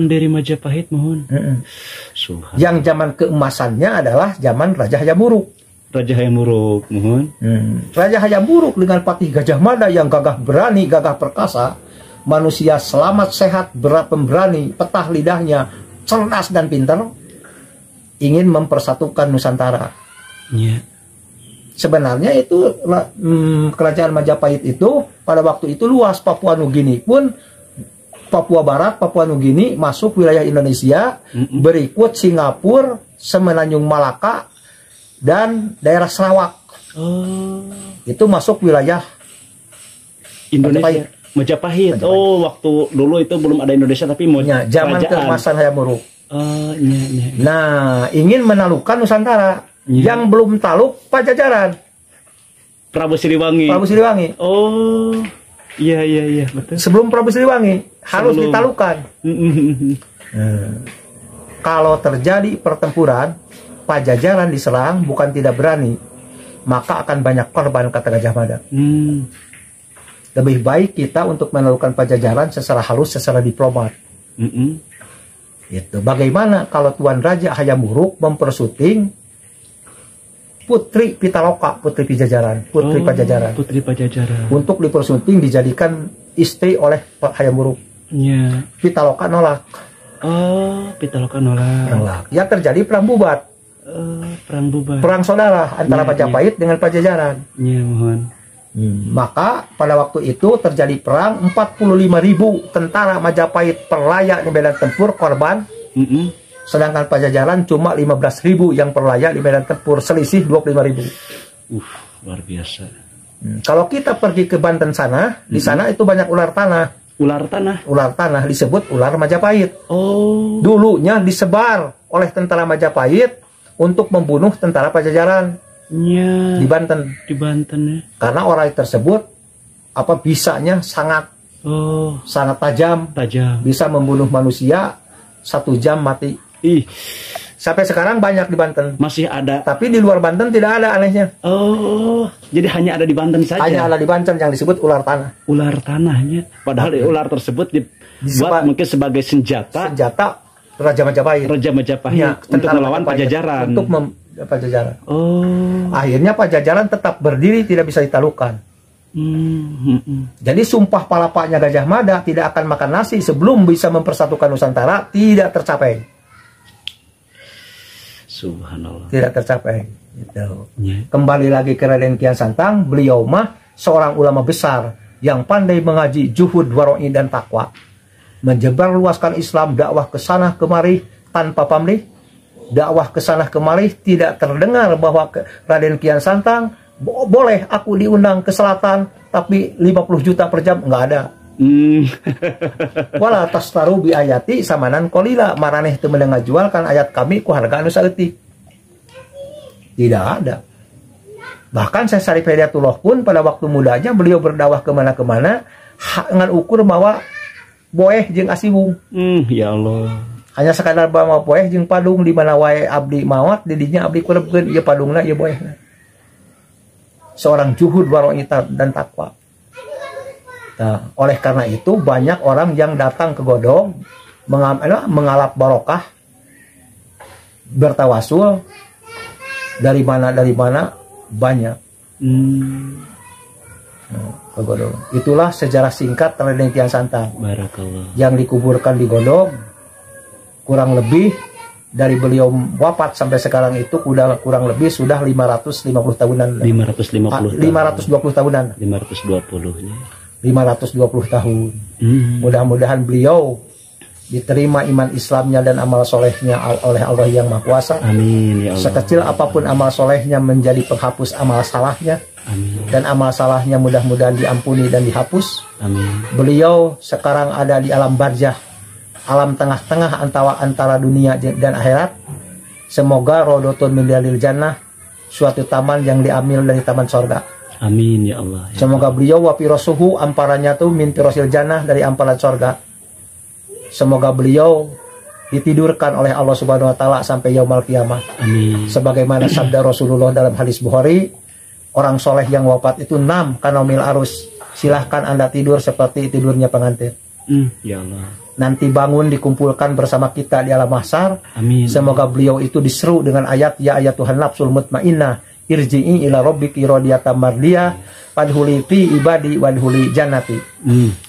Yang zaman keemasannya adalah zaman Raja Hayam Wuruk. Raja Hayam Wuruk dengan Patih Gajah Mada yang gagah berani, gagah perkasa, manusia selamat sehat, pemberani, petah lidahnya, cerdas dan pintar, ingin mempersatukan Nusantara. Sebenarnya itu kerajaan Majapahit itu pada waktu itu luas. Papua Nugini pun, Papua Barat, Papua Nugini masuk wilayah Indonesia, berikut Singapura, Semenanjung Malaka, dan daerah Sarawak. Itu masuk wilayah Indonesia. Majapahit. Waktu dulu itu belum ada Indonesia tapi zaman keemasan Hayam Wuruk. Nah, ingin menaklukkan Nusantara. Yang belum taluk Pajajaran. Prabu Siliwangi. Iya, betul. Sebelum Prabu Siliwangi harus ditaklukkan. Kalau terjadi pertempuran, Pajajaran diserang bukan tidak berani, maka akan banyak korban, kata Gajah Mada. Lebih baik kita untuk menaklukkan Pajajaran secara halus, secara diplomat. Itu. Bagaimana kalau Tuan Raja Hayam Wuruk mempersuting Putri Pitaloka, Putri Pajajaran, Putri Pajajaran. Untuk dipersunting dijadikan istri oleh Pak Hayam Wuruk. Pitaloka nolak. Ya terjadi perang bubat. Perang saudara antara Majapahit dengan Pajajaran. Maka pada waktu itu terjadi perang, 45.000 tentara Majapahit perlayak di medan tempur korban. Sedangkan Pajajaran cuma 15.000 yang perlayak di medan tempur, selisih 25.000. Luar biasa. Kalau kita pergi ke Banten sana, di sana itu banyak ular tanah. Ular tanah disebut ular Majapahit. Dulunya disebar oleh tentara Majapahit untuk membunuh tentara Pajajaran. Di Banten. Karena orang tersebut bisanya sangat tajam. Bisa membunuh manusia 1 jam mati. Sampai sekarang banyak di Banten. Masih ada. Tapi di luar Banten tidak ada, anehnya. Jadi hanya ada di Banten saja. Hanya ada di Banten yang disebut ular tanah. Ular tanahnya. Padahal ular tersebut dibuat mungkin sebagai senjata Raja Majapahit. Untuk melawan Pajajaran. Pajajaran. Akhirnya Pajajaran tetap berdiri, tidak bisa ditaklukkan. Jadi sumpah palapanya Gajah Mada tidak akan makan nasi sebelum bisa mempersatukan Nusantara tidak tercapai. Subhanallah. Tidak tercapai. Gitu. Kembali lagi ke Raden Kian Santang, beliau mah seorang ulama besar yang pandai mengaji, juhud, waroi dan takwa. menyebar luaskan Islam, dakwah ke sana kemari tanpa pamrih, dakwah ke sana kemari tidak terdengar bahwa Raden Kian Santang boleh aku diundang ke selatan tapi 50 juta per jam, nggak ada. Wala tastaru bi ayati samanan kolila, maraneh teu meunang ngajual kan ayat kami ku harga anu saeutik. Tidak ada. Bahkan Syekh Syarif Hidayatullah pun pada waktu mudanya beliau berdakwah kemana-kemana dengan ukur bawa boeh jeung asibung. Ya Allah. Hanya sekadar bawa boeh jeung padung, di mana wae abdi mawat di dinya abdi kurebkeun ieu padungna ieu boehna. Seorang juhud waro'ita dan takwa. Nah, oleh karena itu banyak orang yang datang ke Godong mengalap barokah, bertawasul dari mana banyak. Ke Godong. Itulah sejarah singkat Raden Kian Santang. Barakallah. Yang dikuburkan di Godong, kurang lebih dari beliau wafat sampai sekarang itu kurang lebih sudah 550 tahunan. 520 tahunan. 520 tahun. Mudah-mudahan beliau diterima iman Islamnya dan amal solehnya oleh Allah yang Maha Kuasa. Amin ya Allah. Sekecil apapun amal solehnya menjadi penghapus amal salahnya. Amin. Dan amal salahnya mudah-mudahan diampuni dan dihapus. Amin. Beliau sekarang ada di alam barzah, alam tengah-tengah antara dunia dan akhirat. Semoga rodotun min riyadil jannah, suatu taman yang diambil dari taman sorga. Amin ya Allah. Ya. Semoga beliau wa firasuhu, amparannya tuh min firosil jannah, dari amparan sorga. Semoga beliau ditidurkan oleh Allah Subhanahu wa taala sampai yaumul qiyamah. Amin. Sebagaimana sabda Rasulullah dalam hadis Bukhari, orang soleh yang wafat itu 6 kanomil arus. Silahkan Anda tidur seperti tidurnya pengantin. Ya Allah. Nanti bangun dikumpulkan bersama kita di alam mahsyar. Amin. Semoga beliau itu diseru dengan ayat ya ayat Tuhan nafsul mutmainnah irji'i ila rabbiki radiyatan mardiyah fadkhuli fi ibadi wadkhuli jannati.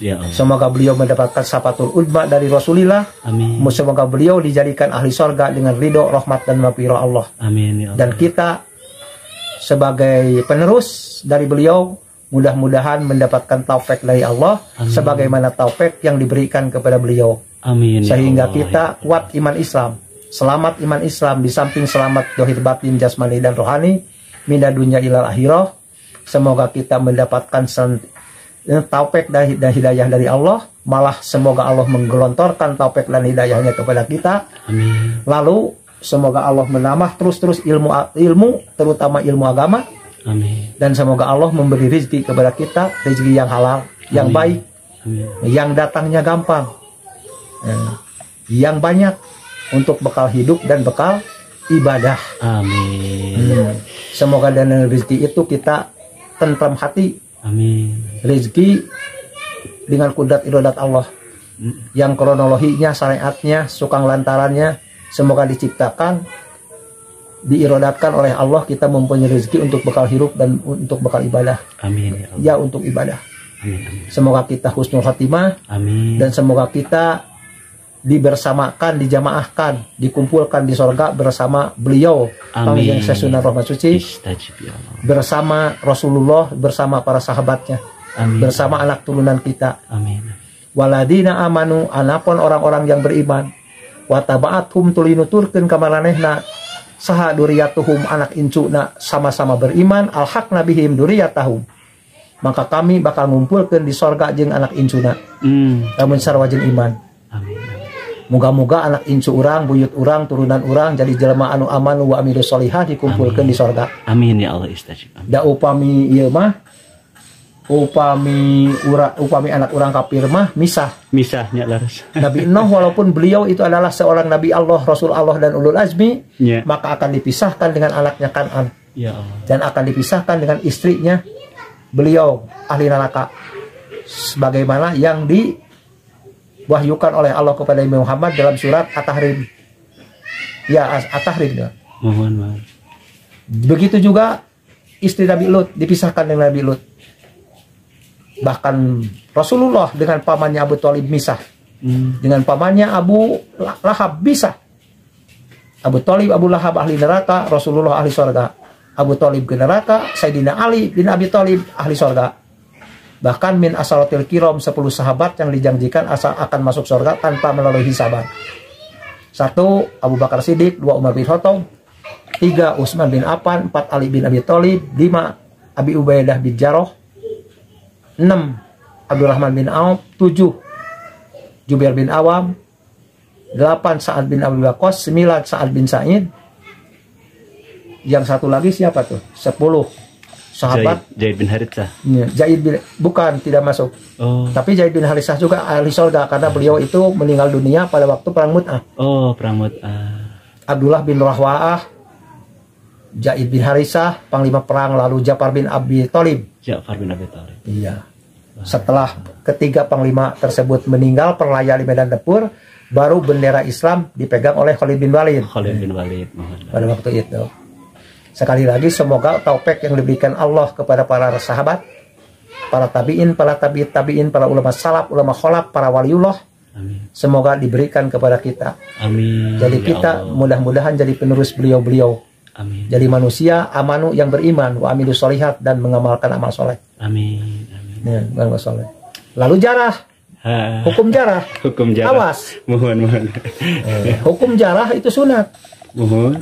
Ya Allah. Semoga beliau mendapatkan syafatul udma dari Rasulullah. Amin. Semoga beliau dijadikan ahli sorga dengan ridho, rahmat dan maghfirah Allah. Amin ya Allah. Dan kita sebagai penerus dari beliau mudah-mudahan mendapatkan taufik dari Allah. Amin. Sebagaimana taufik yang diberikan kepada beliau. Amin. Sehingga ya Allah, kita kuat iman Islam, selamat iman Islam, di samping selamat dohir batin jasmani dan rohani, mina dunya ilal akhirah. Semoga kita mendapatkan taufik dan hidayah dari Allah. Malah semoga Allah menggelontorkan taufik dan hidayahnya kepada kita. Amin. Lalu semoga Allah menambah terus ilmu, terutama ilmu agama. Amin. Dan semoga Allah memberi rezeki kepada kita, rezeki yang halal, yang baik, yang datangnya gampang, yang banyak untuk bekal hidup dan bekal ibadah. Amin. Semoga dengan rezeki itu kita tentram hati. Amin. Rezeki dengan kudrat iradat Allah, yang kronologinya, syariatnya, sukang lantarannya, semoga diciptakan, diirodatkan oleh Allah, kita mempunyai rezeki untuk bekal hidup dan untuk bekal ibadah. Amin. Ya, untuk ibadah. Amin. Semoga kita husnul khatimah. Amin. Dan semoga kita dibersamakan, dijamaahkan, dikumpulkan di sorga bersama beliau, Panglima Sunan Rahmat Suci, bersama Rasulullah, bersama para sahabatnya. Amin. Bersama anak turunan kita. Amin. Waladina amanu, anapun orang-orang yang beriman, wataba'athum tulinuturkeun kamaranehna saha duriyatuhum, anak incuna sama-sama beriman, alhaq nabihim duriyatahum, maka kami bakal ngumpulkeun di sorga jeung anak incuna. Lamun sarwajeng iman. Amin. Moga-moga anak incu urang, buyut urang, turunan urang jadi jelema anu amanu wa amilus solihah dikumpulkeun di sorga. Amin ya Allah istajib. Da upami ieu mah, upami anak urang kafir mah misahnya laras. Nabi Nuh walaupun beliau itu adalah seorang nabi Allah, rasul Allah dan ulul azmi, maka akan dipisahkan dengan anaknya Kan'an. Ya Allah. Dan akan dipisahkan dengan istrinya, beliau ahli neraka. Sebagaimana yang diwahyukan oleh Allah kepada Nabi Muhammad dalam surat At-Tahrim. Ya, At-Tahrim ya. Mohon. Begitu juga istri Nabi Lut dipisahkan dengan Nabi Lut. Bahkan Rasulullah dengan pamannya Abu Thalib misah. Dengan pamannya Abu Lahab misah. Abu Thalib, Abu Lahab ahli neraka, Rasulullah ahli sorga. Abu Thalib ke neraka, Sayyidina Ali bin Abi Thalib ahli sorga. Bahkan min asaratil kiram, 10 sahabat yang dijanjikan akan masuk surga tanpa melalui hisaban. 1. Abu Bakar Siddiq, 2. Umar bin Khattab, 3. Utsman bin Affan, 4. Ali bin Abi Thalib, 5. Abi Ubaidah bin Jarrah, 6. Abdurrahman bin Auf, 7. Jubair bin Awam, 8. Sa'ad bin Abi Waqqas, 9. Sa'ad bin Sa'id. Yang satu lagi siapa tuh? 10 sahabat. Zaid bin Haritsah. Zaid bin, bukan, tidak masuk. Tapi Zaid bin Haritsah juga ahli surga karena beliau itu meninggal dunia pada waktu perang Mu'tah. Perang Mu'tah. Abdullah bin Rahwa'ah, Zaid bin Haritsah, panglima perang, lalu Ja'far bin Abi Thalib. Ja'far bin Abi Thalib. Iya. Setelah ketiga panglima tersebut meninggal perlayar di medan tempur, baru bendera Islam dipegang oleh Khalid bin Walid. Khalid bin Walid. Pada waktu itu. Sekali lagi semoga taufik yang diberikan Allah kepada para sahabat, para tabi'in, para tabi'in, para ulama salaf, ulama kholaf, para waliullah. Amin. Semoga diberikan kepada kita. Amin. Jadi kita mudah-mudahan jadi penerus beliau-beliau. Amin. Jadi manusia amanu yang beriman, wa amilus sholihat, dan mengamalkan amal soleh. Amin. Amin. Amal soleh. Lalu jarah. Hukum jarah. Hukum jarah. Awas. Mohon. Hukum jarah itu sunat. Mohon.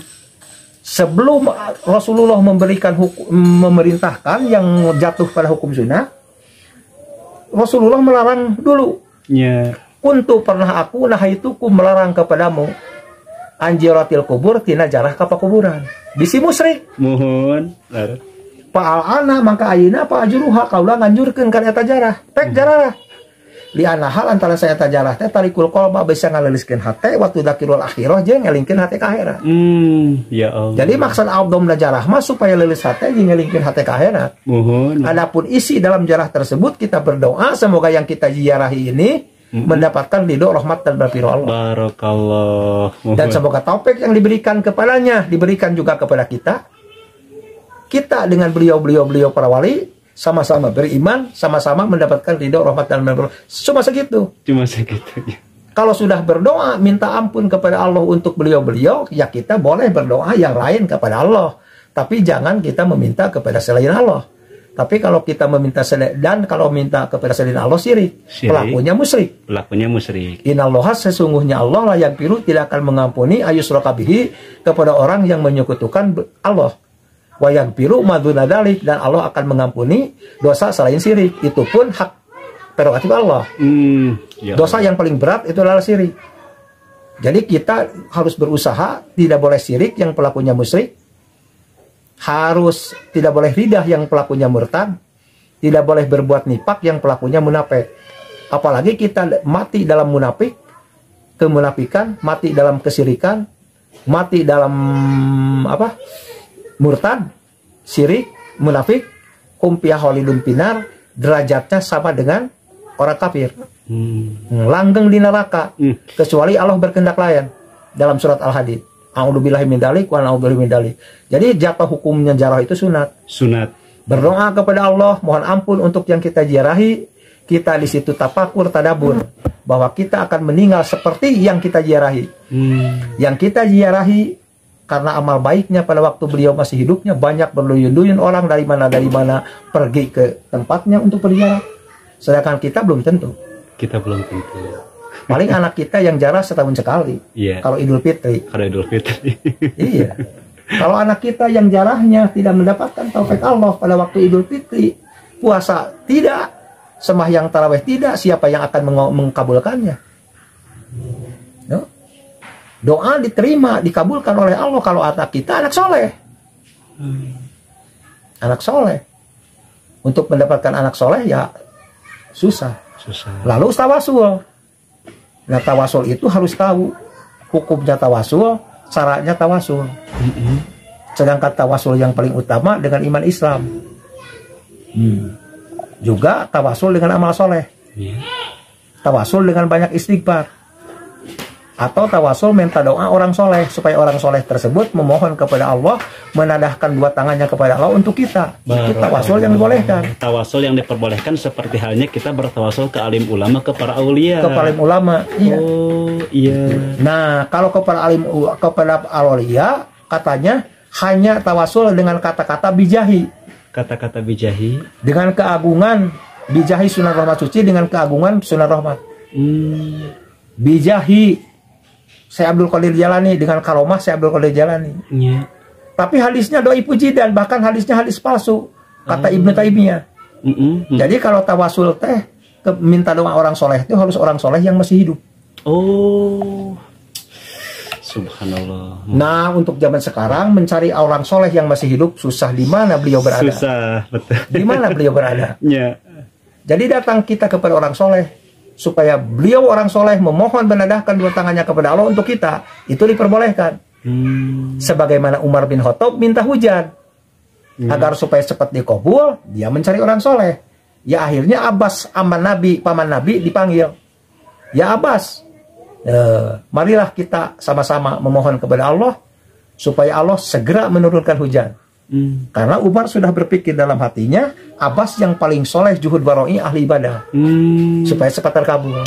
Sebelum Rasulullah memerintahkan yang jatuh pada hukum sunnah, Rasulullah melarang dulu. Ya. Kuntu pernah aku nahaituku melarang kepadamu anjiratil kubur tina jarah ka kuburan. Bisi musyrik. Mohon. Fa'al'ana mangka ayeuna fa ajruha kaula nganjurkeun kana eta jarah. Tek jarah. Li ana hal antara saya eta jarah teh tarikul qalba bisa ngaleliskeun hate waktu dakirul akhirah jeung ngelingkeun hate ka akhirat. Ya Allah. Jadi maksud abdomna jarah mah supaya leulis hate jeung ngelingkeun hate ka akhirat. Mohon. Adapun isi dalam jarah tersebut kita berdoa semoga yang kita ziarahi ini mendapatkan ridho, rahmat, dan berfirman Allah. Barakallah. Dan semoga taufik yang diberikan kepadanya diberikan juga kepada kita. Kita dengan beliau para wali sama-sama beriman, sama-sama mendapatkan ridho, rahmat, dan berfirman. Cuma segitu. Ya. Kalau sudah berdoa minta ampun kepada Allah untuk beliau-beliau, ya kita boleh berdoa yang lain kepada Allah. Tapi jangan kita meminta kepada selain Allah. Tapi kalau kita meminta dan kalau minta kepada selain Allah syirik. Pelakunya musyrik. Innallaha sesungguhnya Allah la yaghfiru tidak akan mengampuni ayusyraka bihi kepada orang yang menyekutukan Allah. Wa yaghfiru ma dzuna dzalik, dan Allah akan mengampuni dosa selain syirik. Itu pun hak prerogatif Allah. Dosa yang paling berat itu adalah syirik. Jadi kita harus berusaha tidak boleh syirik yang pelakunya musyrik. Harus tidak boleh ridah yang pelakunya murtad, tidak boleh berbuat nifak yang pelakunya munafik. Apalagi kita mati dalam munafik, kemunafikan, mati dalam kesyirikan, mati dalam murtad, syirik, munafik, kumpiah holidun pinar, derajatnya sama dengan orang kafir. Langgeng di neraka, kecuali Allah berkehendak lain dalam surat Al-Hadid. A'udzubillahi min dzalik wa na'udzubillahi min dzalik. Jadi jatuh hukumnya jarah itu sunat. Berdoa kepada Allah, mohon ampun untuk yang kita ziarahi. Kita di situ tafakur, tadabur bahwa kita akan meninggal seperti yang kita ziarahi. Yang kita ziarahi karena amal baiknya pada waktu beliau masih hidupnya banyak berluyun-luyun orang dari mana pergi ke tempatnya untuk berziarah. Sedangkan kita belum tentu. Paling anak kita yang jarah setahun sekali. Kalau Idul Fitri. Iya. Kalau anak kita yang jarahnya tidak mendapatkan taufik Allah pada waktu Idul Fitri, puasa tidak, sembahyang tarawih tidak, siapa yang akan mengkabulkannya? No? Doa diterima, dikabulkan oleh Allah kalau anak kita anak soleh. Anak soleh. Untuk mendapatkan anak soleh ya susah. Lalu tawasul. Nah, tawasul itu harus tahu hukumnya tawasul, syaratnya tawasul. Sedangkan tawasul yang paling utama dengan iman Islam. Juga tawasul dengan amal soleh. Tawasul dengan banyak istighfar. Atau tawasul minta doa orang soleh supaya orang soleh tersebut memohon kepada Allah, menadahkan dua tangannya kepada Allah untuk kita. Itu tawasul yang dibolehkan. Tawasul yang diperbolehkan seperti halnya kita bertawasul ke alim ulama, ke para aulia. Ke alim ulama, iya. Iya. Nah, kalau kepada aulia katanya hanya tawasul dengan kata-kata bijahi. Kata-kata bijahi. Dengan keagungan Bijahi sunan rahmat suci dengan keagungan sunan rahmat. Bijahi Syekh Abdul Qadir Jalani dengan karomah Syekh Abdul Qadir Jalani. Tapi hadisnya doi puji dan bahkan hadisnya hadis palsu kata Ibnu Taimiyah. Jadi kalau tawasul teh minta doa orang soleh itu harus orang soleh yang masih hidup. Oh, subhanallah. Nah, untuk zaman sekarang mencari orang soleh yang masih hidup susah. Di mana beliau berada? Susah, betul. Di mana beliau berada? Ya. Jadi datang kita kepada orang soleh supaya beliau orang soleh memohon menadahkan dua tangannya kepada Allah untuk kita, itu diperbolehkan. Sebagaimana Umar bin Khattab minta hujan agar supaya cepat dikabul, dia mencari orang soleh. Ya akhirnya Abbas paman Nabi dipanggil. Ya Abbas, marilah kita sama-sama memohon kepada Allah supaya Allah segera menurunkan hujan. Karena Umar sudah berpikir dalam hatinya, Abbas yang paling soleh, juhud waroi, ahli ibadah, supaya cepat terkabul.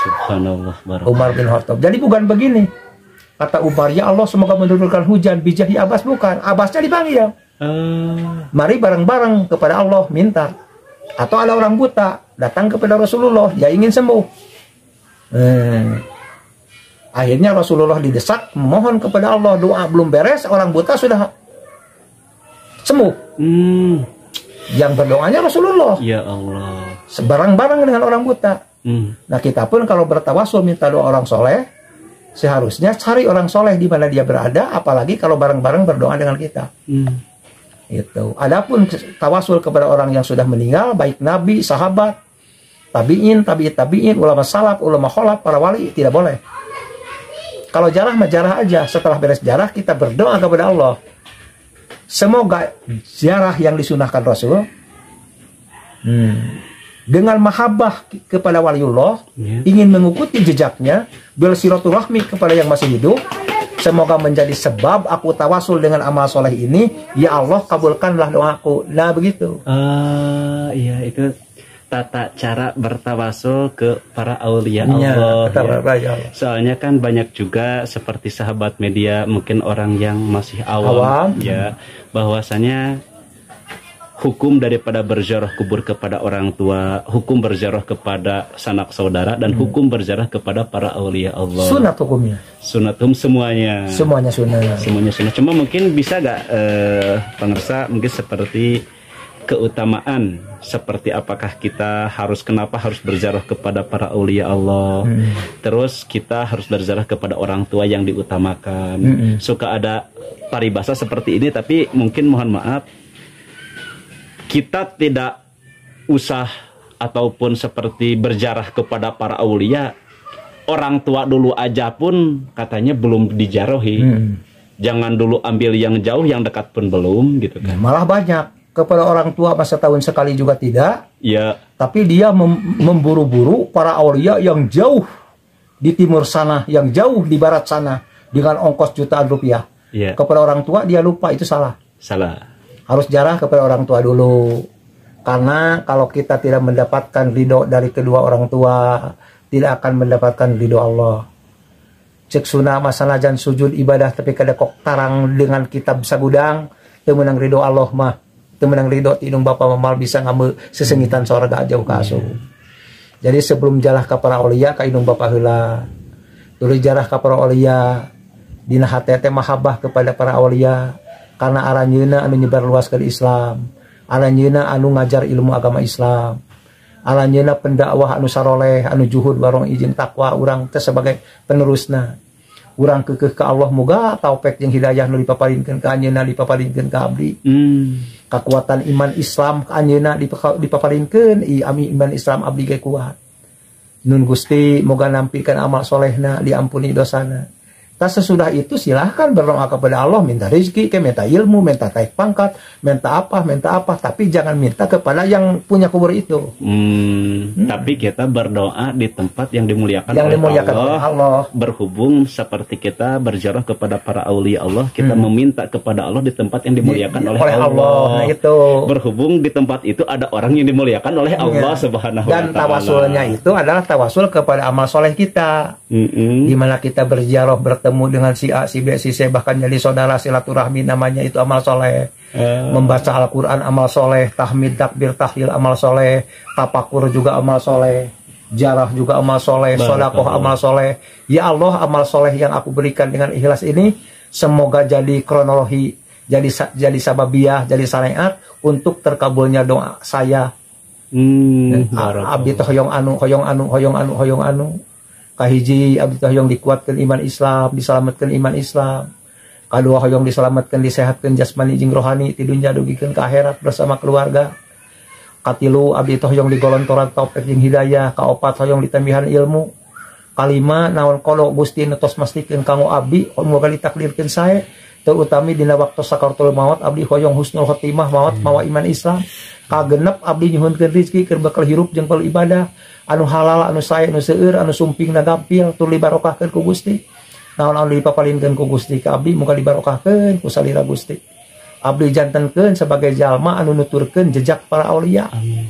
Subhanallah. Umar bin Khattab. Jadi bukan begini, kata Umar, ya Allah semoga menurunkan hujan, bijahi Abbas, bukan. Abbasnya dipanggil. Mari bareng-bareng kepada Allah minta. Atau ada orang buta datang kepada Rasulullah, dia ingin sembuh. Akhirnya Rasulullah didesak memohon kepada Allah, doa belum beres, orang buta sudah sembuh. Yang berdoanya Rasulullah. Ya Allah. Sebarang-barang dengan orang buta. Nah kita pun kalau bertawasul minta doa orang soleh, seharusnya cari orang soleh di mana dia berada, apalagi kalau bareng-bareng berdoa dengan kita. Itu. Adapun tawasul kepada orang yang sudah meninggal, baik nabi, sahabat, tabiin, tabiin, ulama salaf, ulama kholaf, para wali, tidak boleh. Kalau jarah mah jarah aja. Setelah beres jarah kita berdoa kepada Allah. Semoga ziarah yang disunahkan Rasul dengan mahabbah kepada waliullah, ingin mengikuti jejaknya, bersilaturahmi kepada yang masih hidup, semoga menjadi sebab aku tawasul dengan amal soleh ini, ya Allah kabulkanlah doaku. Nah begitu. Iya, itu tata cara bertawasul ke para aulia Allah. Ya. Soalnya kan banyak juga seperti sahabat media, mungkin orang yang masih awam. Ya, bahwasanya hukum daripada berziarah kubur kepada orang tua, hukum berziarah kepada sanak saudara, dan hukum berziarah kepada para aulia Allah. Sunat hukumnya. Sunatum semuanya. Semuanya sunat. Semuanya sunat. Cuma mungkin bisa gak pemirsa mungkin seperti keutamaan, seperti apakah kita kenapa harus berziarah kepada para aulia Allah, terus kita harus berziarah kepada orang tua yang diutamakan. Suka ada paribasa seperti ini, tapi mungkin mohon maaf, kita tidak usah ataupun seperti berziarah kepada para aulia, orang tua dulu aja pun katanya belum dijarohi. Jangan dulu ambil yang jauh, yang dekat pun belum gitu kan. Malah banyak kepada orang tua masa tahun sekali juga tidak. Ya. Tapi dia memburu-buru para aulia yang jauh di timur sana, yang jauh di barat sana dengan ongkos jutaan rupiah. Ya. Kepada orang tua dia lupa, itu salah. Salah. Harus jarah kepada orang tua dulu. Karena kalau kita tidak mendapatkan ridho dari kedua orang tua, tidak akan mendapatkan ridho Allah. Cek sunah masalah jan sujud ibadah tapi kada kok tarang dengan kitab sagudang, temenang ridho Allah mah. Temenang ridho tidung bapa mamal bisa ngambil sesengitan sorga jauh kasu. Jadi sebelum jarah ke para aulia ka indung bapa heula. Tuluy jarah ke para aulia dina hate teh mahabbah kepada para aulia karena aranjeuna anu nyebar luaskeun Islam. Aranjeuna anu ngajar ilmu agama Islam. Aranjeuna pendakwah anu saroleh, anu juhud barong izin takwa urang teh sebagai penerusna. Urang keukeuh ka Allah moga taufik jeung hidayah nu dipaparinkeun ka anjeunna, dipaparinkeun ka abdi. Kekuatan iman Islam ka anjeunna dipaparinkeun, iman Islam abdi ge kuat. Nun Gusti moga nampikeun amal solehna, diampuni dosana. Tas sesudah itu silahkan berdoa kepada Allah, minta rezeki, minta ilmu, minta naik pangkat, minta apa, tapi jangan minta kepada yang punya kubur itu. Tapi kita berdoa di tempat yang dimuliakan, oleh Allah. Berhubung seperti kita berziarah kepada para aulia Allah, kita meminta kepada Allah di tempat yang dimuliakan oleh Allah. Nah, itu. Berhubung di tempat itu ada orang yang dimuliakan oleh Allah Subhanahu wa Ta'ala. Dan tawasulnya itu adalah tawasul kepada amal soleh kita. Di mana kita berziarah bertemu dengan si A, si B, si C, bahkan jadi saudara, silaturahmi, namanya itu amal soleh. Membaca Al-Quran amal soleh, tahmid, takbir, tahlil amal soleh, tapakur juga amal soleh, jarah juga amal soleh, sodakoh amal soleh. Ya Allah, amal soleh yang aku berikan dengan ikhlas ini semoga jadi kronologi, jadi sababiyah, jadi syariat untuk terkabulnya doa saya. Abdi teh hoyong anu kahiji abdi teh hoyong dikuatkan iman Islam, diselamatkan iman Islam. Kadua hoyong diselamatkan, disehatkan jasmani jeung rohani ti dunya dugikeun ka akhirat bersama keluarga. Katilu abdi teh hoyong digolontoran taufik jeung hidayah. Kaopat hoyong ditambihan ilmu. Kalima naon qolo Gusti netos mastikeun kanggo abdi moga ditakdirkeun sae terutami dina waktu sakaratul maut abdi hoyong husnul khotimah mawa iman Islam. Kagenep abdi nyuhunkeun rezeki keur bakal hirup jeung bakal ibadah anu halal, anu sae, anu seueur, anu sumping na gampil tur dibarokahkeun ku Gusti. Naon anu dipapalinkeun ku Gusti ka abdi muga dibarokahkeun ku salira Gusti. Abdi jantenkeun sebagai jalma anu nuturkeun jejak para aulia. Amin.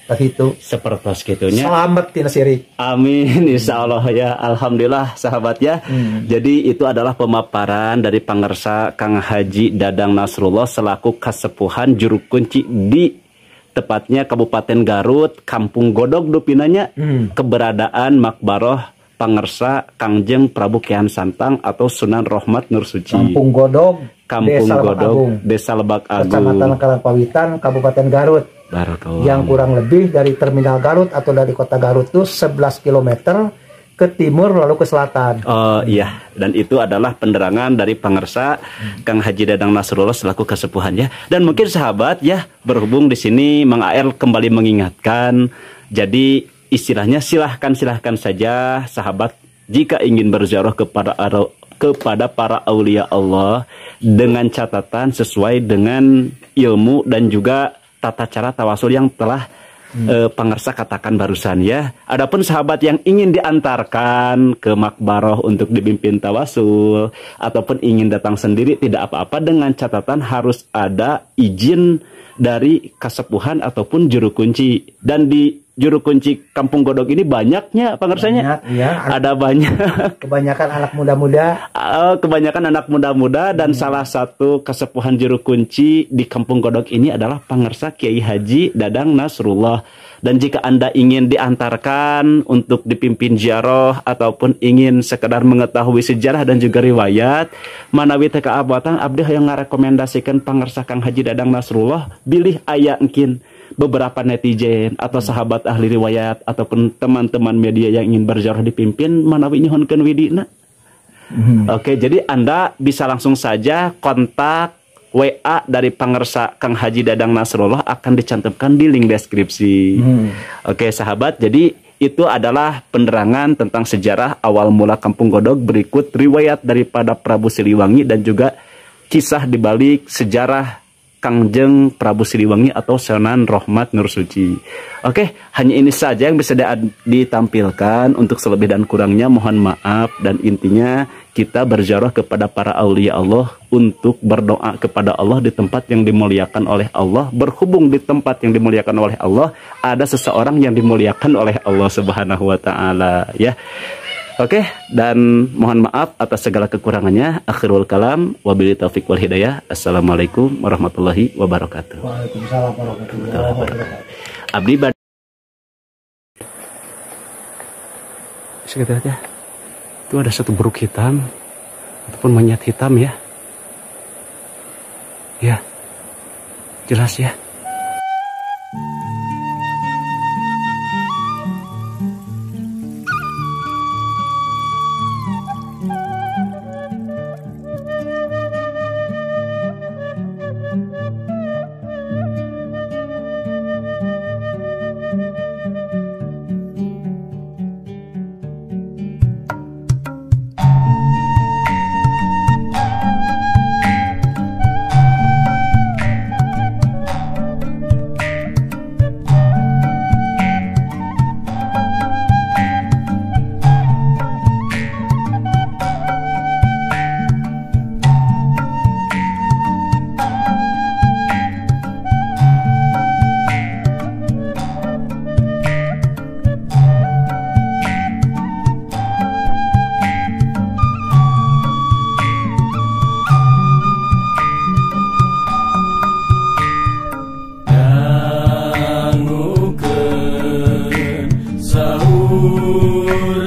Tak itu sepertos gitunya. Selamat tina sirik. Amin, insya Allah ya. Alhamdulillah sahabat ya. Jadi itu adalah pemaparan dari pangersa Kang Haji Dadang Nasrullah selaku kasepuhan juru kunci di tepatnya Kabupaten Garut, Kampung Godog dupinanya. Keberadaan makbaroh pangersa Kangjeng Prabu Kian Santang atau Sunan Rohmat Nur Suci. Kampung Godog, Desa Lebak Agung, Kecamatan Karangpawitan, Kabupaten Garut. Yang kurang lebih dari terminal Garut atau dari kota Garut itu 11 km ke timur lalu ke selatan. Oh iya, dan itu adalah penerangan dari pangersa Kang Haji Dadang Nasrullah selaku kesepuhannya. Dan mungkin sahabat ya, berhubung di sini Mang AR kembali mengingatkan, jadi istilahnya silahkan saja sahabat jika ingin berziarah kepada para aulia Allah dengan catatan sesuai dengan ilmu dan juga tata cara tawasul yang telah pangersa katakan barusan ya. Adapun sahabat yang ingin diantarkan ke makbaroh untuk dipimpin tawasul ataupun ingin datang sendiri tidak apa-apa, dengan catatan harus ada izin dari kasepuhan ataupun juru kunci. Dan di juru kunci Kampung Godog ini banyaknya pangersanya. Banyak, ya. Ada banyak. Kebanyakan anak muda-muda. Kebanyakan anak muda-muda dan salah satu kasepuhan juru kunci di Kampung Godog ini adalah pangersa Kiai Haji Dadang Nasrullah. Dan jika Anda ingin diantarkan untuk dipimpin ziarah ataupun ingin sekedar mengetahui sejarah dan juga riwayat manawi teh kaabatan abdi yang ngarekomendasikan pangersa Kang Haji Dadang Nasrullah, bilih aya engkin beberapa netizen atau sahabat ahli riwayat ataupun teman-teman media yang ingin berziarah dipimpin manawi nyuhunkeun widina. Oke, jadi Anda bisa langsung saja kontak WA dari pangersa Kang Haji Dadang Nasrullah akan dicantumkan di link deskripsi. Oke sahabat, jadi itu adalah penerangan tentang sejarah awal mula Kampung Godog. Berikut riwayat daripada Prabu Siliwangi dan juga kisah dibalik sejarah Kangjeng Prabu Siliwangi atau Sunan Rohmat Nur Suci. Oke, hanya ini saja yang bisa ditampilkan. Untuk selebih dan kurangnya mohon maaf. Dan intinya kita berziarah kepada para aulia Allah untuk berdoa kepada Allah di tempat yang dimuliakan oleh Allah. Berhubung di tempat yang dimuliakan oleh Allah ada seseorang yang dimuliakan oleh Allah Subhanahu wa taala ya. Oke, dan mohon maaf atas segala kekurangannya. Akhirul kalam, wabillahi taufik wal hidayah. Assalamualaikum warahmatullahi wabarakatuh. Waalaikumsalam warahmatullahi wabarakatuh. Abdi sekitar ya. Itu ada satu buruk hitam ataupun monyet hitam ya. Ya. Jelas ya.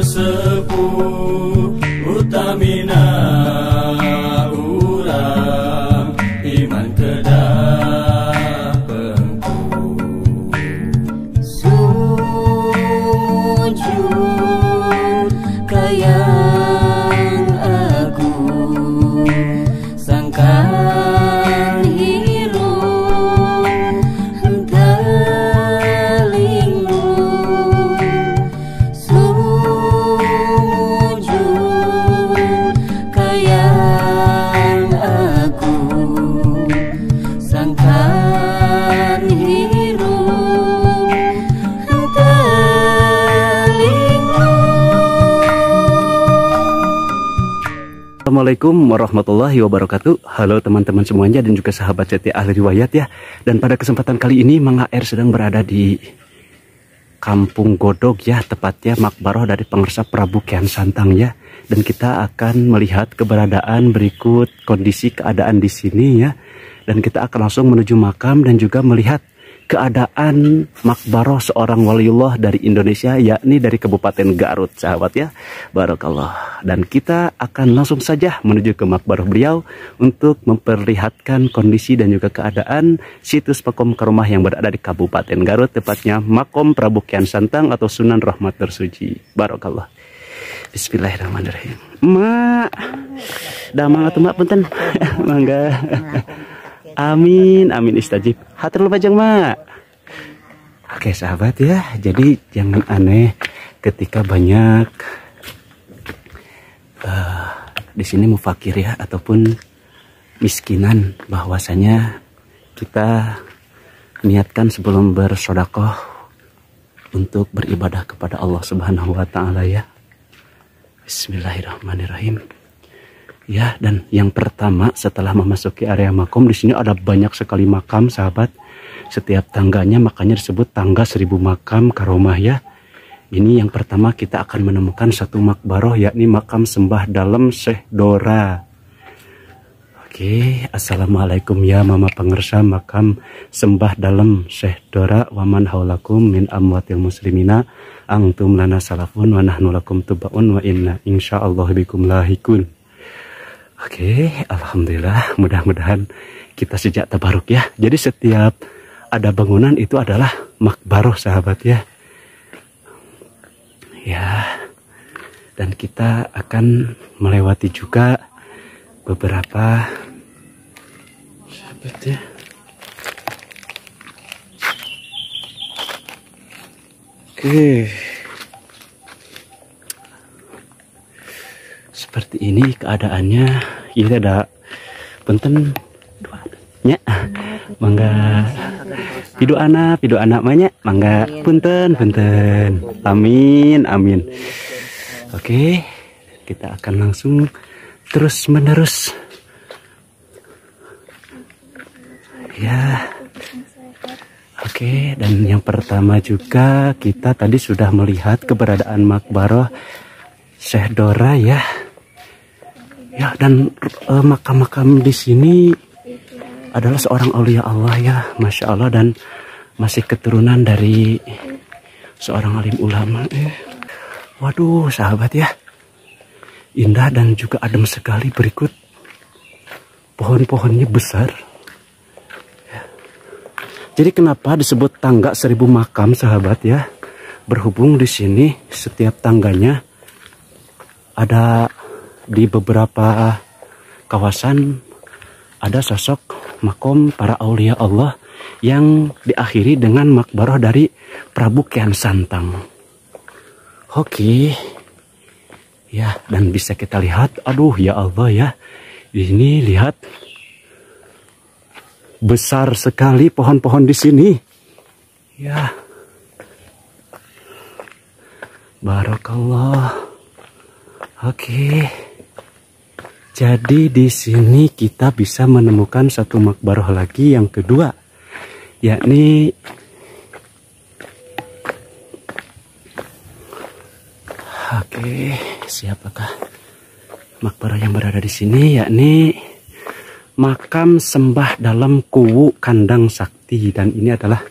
sepuh utamina urang iman kedah pengku sujud kayang aku sangkan hirup telingu sujud kayang aku sangkan hirup telingu. Assalamualaikum warahmatullahi wabarakatuh. Halo teman-teman semuanya dan juga sahabat CT Ahli Riwayat ya. Dan pada kesempatan kali ini Mang HR sedang berada di Kampung Godog ya, tepatnya makbaroh dari pengersap Prabu Kian Santang ya. Dan kita akan melihat keberadaan berikut kondisi keadaan di sini ya. Dan kita akan langsung menuju makam dan juga melihat keadaan makbaroh seorang waliullah dari Indonesia, yakni dari Kabupaten Garut, sahabat ya. Barakallah. Dan kita akan langsung saja menuju ke makbaroh beliau untuk memperlihatkan kondisi dan juga keadaan situs Makom Karomah yang berada di Kabupaten Garut, tepatnya Makom Prabu Kian Santang atau Sunan Rahmat Tersuci. Barakallah. Bismillahirrahmanirrahim. Mak, damang atau mak punten, mangga. Amin, amin istajib. Hatur bajang mak. Oke sahabat ya, jadi jangan aneh ketika banyak di sini mufakir ya ataupun miskinan, bahwasanya kita niatkan sebelum bersodakoh untuk beribadah kepada Allah Subhanahu wa Ta'ala ya. Bismillahirrahmanirrahim. Ya, dan yang pertama setelah memasuki area makom, di sini ada banyak sekali makam sahabat. Setiap tangganya makanya disebut tangga 1000 makam karomah ya. Ini yang pertama kita akan menemukan satu makbaroh, yakni makam Sembah Dalem Syekh Dora. Oke, assalamualaikum ya mama pengersa makam Sembah Dalem Syekh Dora waman haulakum min amwatil muslimina angtum lana salafun wa nahnu lakum tubaun wa inna insyaallah bikum lahikun. Oke, alhamdulillah, mudah-mudahan kita sejak tabaruk ya. Jadi setiap ada bangunan itu adalah makbaroh sahabat ya. Ya, dan kita akan melewati juga beberapa sahabat ya. Oke. Seperti ini keadaannya. Ini ada punten nya mangga pidu anak banyak mangga punten amin amin. Oke, kita akan langsung terus menerus ya. Oke, dan yang pertama juga kita tadi sudah melihat keberadaan makbaroh Syekh Dora ya. Ya, dan makam-makam di sini adalah seorang aulia Allah ya, Masya Allah, dan masih keturunan dari seorang alim ulama. Waduh sahabat ya, indah dan juga adem sekali. Berikut pohon-pohonnya besar ya. Jadi kenapa disebut tangga 1000 makam sahabat ya? Berhubung di sini setiap tangganya ada di beberapa kawasan ada sosok makom para aulia Allah yang diakhiri dengan makbaroh dari Prabu Kian Santang. Oke. Ya, dan bisa kita lihat, aduh ya Allah ya. Ini lihat besar sekali pohon-pohon di sini. Ya. Barakallah. Oke. Jadi di sini kita bisa menemukan satu makbaroh lagi yang kedua, yakni siapakah makbaroh yang berada di sini, yakni makam Sembah Dalem Kuwu Kandang Sakti, dan ini adalah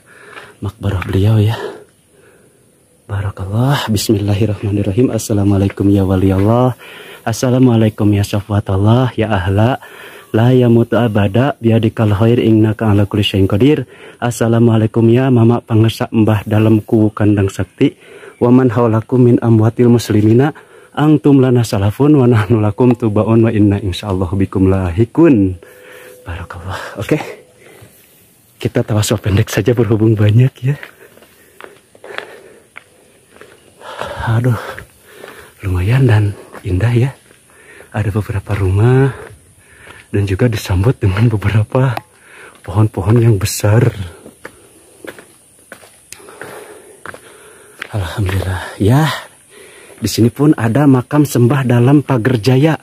makbaroh beliau ya. Barakallah. Bismillahirrahmanirrahim. Assalamualaikum ya wali Allah. Assalamualaikum ya syafwatallah ya ahla la yamutu abada biadikal khair innaka ala kulli syai'in qadir. Assalamualaikum ya mama pangersa mbah dalam ku kandang sakti wa man haulakum min amwatil muslimina antum lana salafun wa nahnu lakum tubaun wa inna insyaallah bikum lahikun. Barakallah. Oke. Kita tawasul pendek saja berhubung banyak ya. Aduh, lumayan dan indah ya. Ada beberapa rumah dan juga disambut dengan beberapa pohon-pohon yang besar. Alhamdulillah ya. Di sini pun ada makam sembah dalam pagar jaya.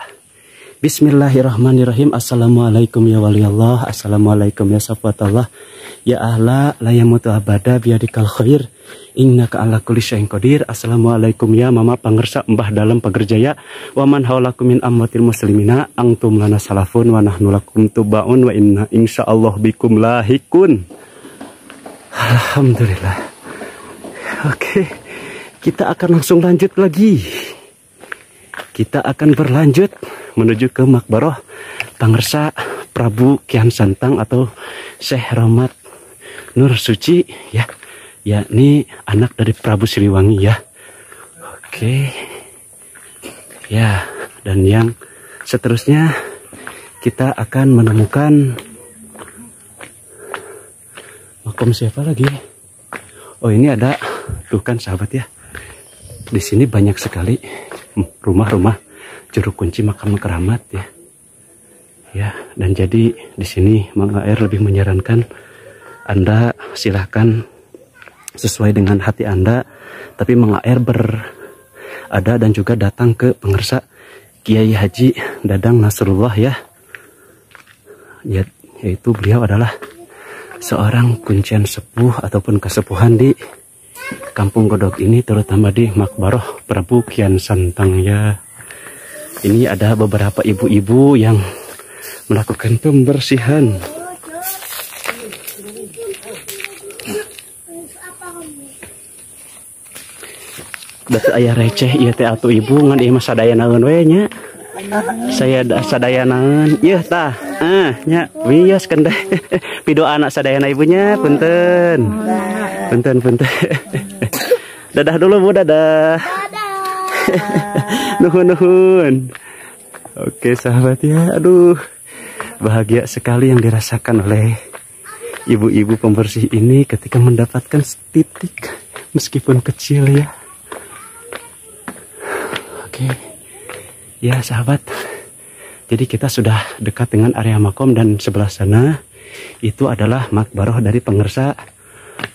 Bismillahirrahmanirrahim. Assalamualaikum ya wali Allah. Assalamualaikum ya syafwatallah ya ahla la yamutu abada biadikal khair innaka ala kulli syai'in qadir. Assalamualaikum ya mama pangersa mbah dalam pagar jaya wa man haulakum min amwatil muslimina antum lana salafun wa nahnu lakum tubaun wa inna insyaallah bikum lahikun. Alhamdulillah. Oke, kita akan langsung lanjut lagi. Kita akan berlanjut menuju ke Makbaroh Pangersa Prabu Kian Santang atau Syekh Rahmat Nur Suci ya, yakni anak dari Prabu Siliwangi ya. Oke ya, dan yang seterusnya kita akan menemukan makam siapa lagi? Oh, ini ada tuh kan sahabat ya, di sini banyak sekali rumah-rumah juru kunci makam keramat ya. Ya, dan jadi di sini Mang Air lebih menyarankan Anda silahkan sesuai dengan hati Anda, tapi Mang Air berada dan juga datang ke Pangersa Kiai Haji Dadang Nasrullah ya. Yaitu beliau adalah seorang kuncian sepuh ataupun kesepuhan di Kampung Godog ini, terutama di Makbaroh Prabu Kian Santang ya. Ini ada beberapa ibu-ibu yang melakukan pembersihan. Datu ayah receh iya teh atuh ibu ngan ieu mah sadayanaeun we nya. Saya sadayanaeun ieu tah. Nya wios kendeh. Pido anak sadayana ibunya punten. Punten. Dadah dulu Bu, dadah. Nuhun. Oke sahabat ya, aduh bahagia sekali yang dirasakan oleh ibu-ibu pembersih ini ketika mendapatkan titik meskipun kecil ya. Oke ya sahabat, jadi kita sudah dekat dengan area makom dan sebelah sana itu adalah makbaroh dari Pangersa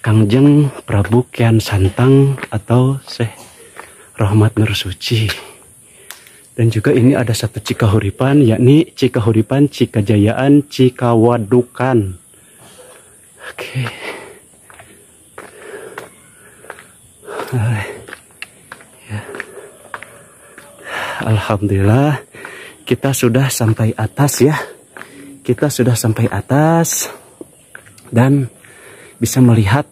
Kangjeng Prabu Kian Santang atau Syekh Rahmat Nur Suci. Dan juga ini ada satu Cikahuripan, yakni Cikahuripan Cikajayaan Cikawadukan. Oke. Ya. Alhamdulillah kita sudah sampai atas ya. Kita sudah sampai atas dan bisa melihat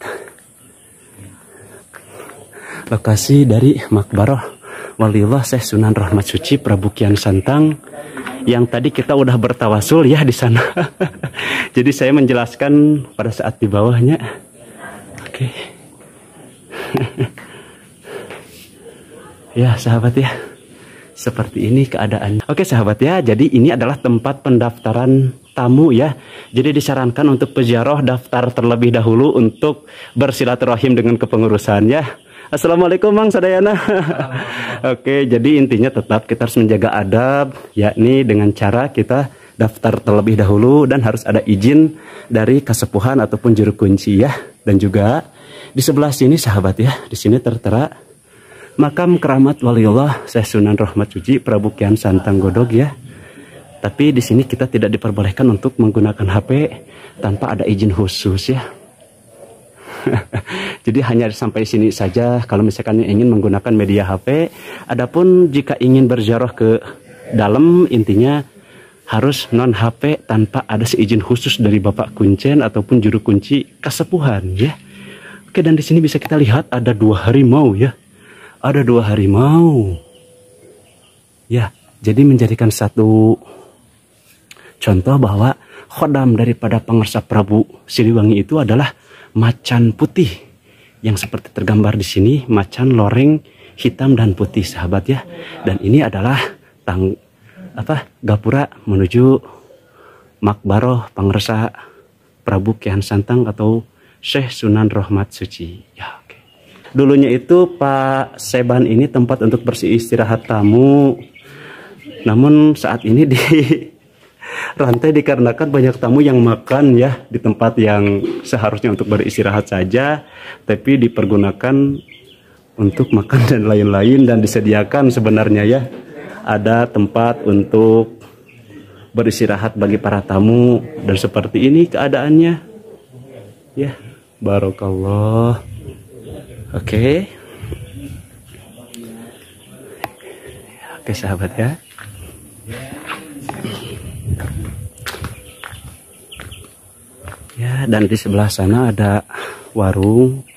lokasi dari Makbaroh Waliullah Syekh Sunan Rahmat Suci Prabu Kian Santang yang tadi kita udah bertawasul ya di sana. Jadi saya menjelaskan pada saat di bawahnya. Oke. Ya sahabat ya, seperti ini keadaannya. Oke sahabat ya, jadi ini adalah tempat pendaftaran tamu ya. Jadi disarankan untuk peziarah daftar terlebih dahulu untuk bersilaturahim dengan kepengurusan ya. Assalamualaikum Mang Sadayana. Oke, jadi intinya tetap kita harus menjaga adab, yakni dengan cara kita daftar terlebih dahulu dan harus ada izin dari kesepuhan ataupun juru kunci ya. Dan juga di sebelah sini sahabat ya, di sini tertera makam keramat Waliullah Syekh Sunan Rahmat Suci Prabu Kian Santang Godog ya. Tapi di sini kita tidak diperbolehkan untuk menggunakan HP tanpa ada izin khusus ya. Jadi hanya sampai sini saja kalau misalkan ingin menggunakan media HP. Adapun jika ingin berziarah ke dalam, intinya harus non HP tanpa ada seizin khusus dari Bapak Kuncen ataupun juru kunci kesepuhan ya. Oke, dan di sini bisa kita lihat ada 2 harimau ya. Ada 2 harimau. Ya, jadi menjadikan satu contoh bahwa khodam daripada pengersa Prabu Siliwangi itu adalah macan putih yang seperti tergambar di sini, macan loreng hitam dan putih, sahabat ya. Dan ini adalah gapura menuju makbaroh pengersa Prabu Kian Santang atau Syekh Sunan Rahmat Suci. Ya, oke. Dulunya itu Pak Seban ini tempat untuk beristirahat tamu. Namun saat ini di rantai dikarenakan banyak tamu yang makan ya di tempat yang seharusnya untuk beristirahat saja, tapi dipergunakan untuk makan dan lain-lain, dan disediakan sebenarnya ya ada tempat untuk beristirahat bagi para tamu, dan seperti ini keadaannya ya. Barokallah. Oke. Oke sahabat ya. Ya, dan di sebelah sana ada warung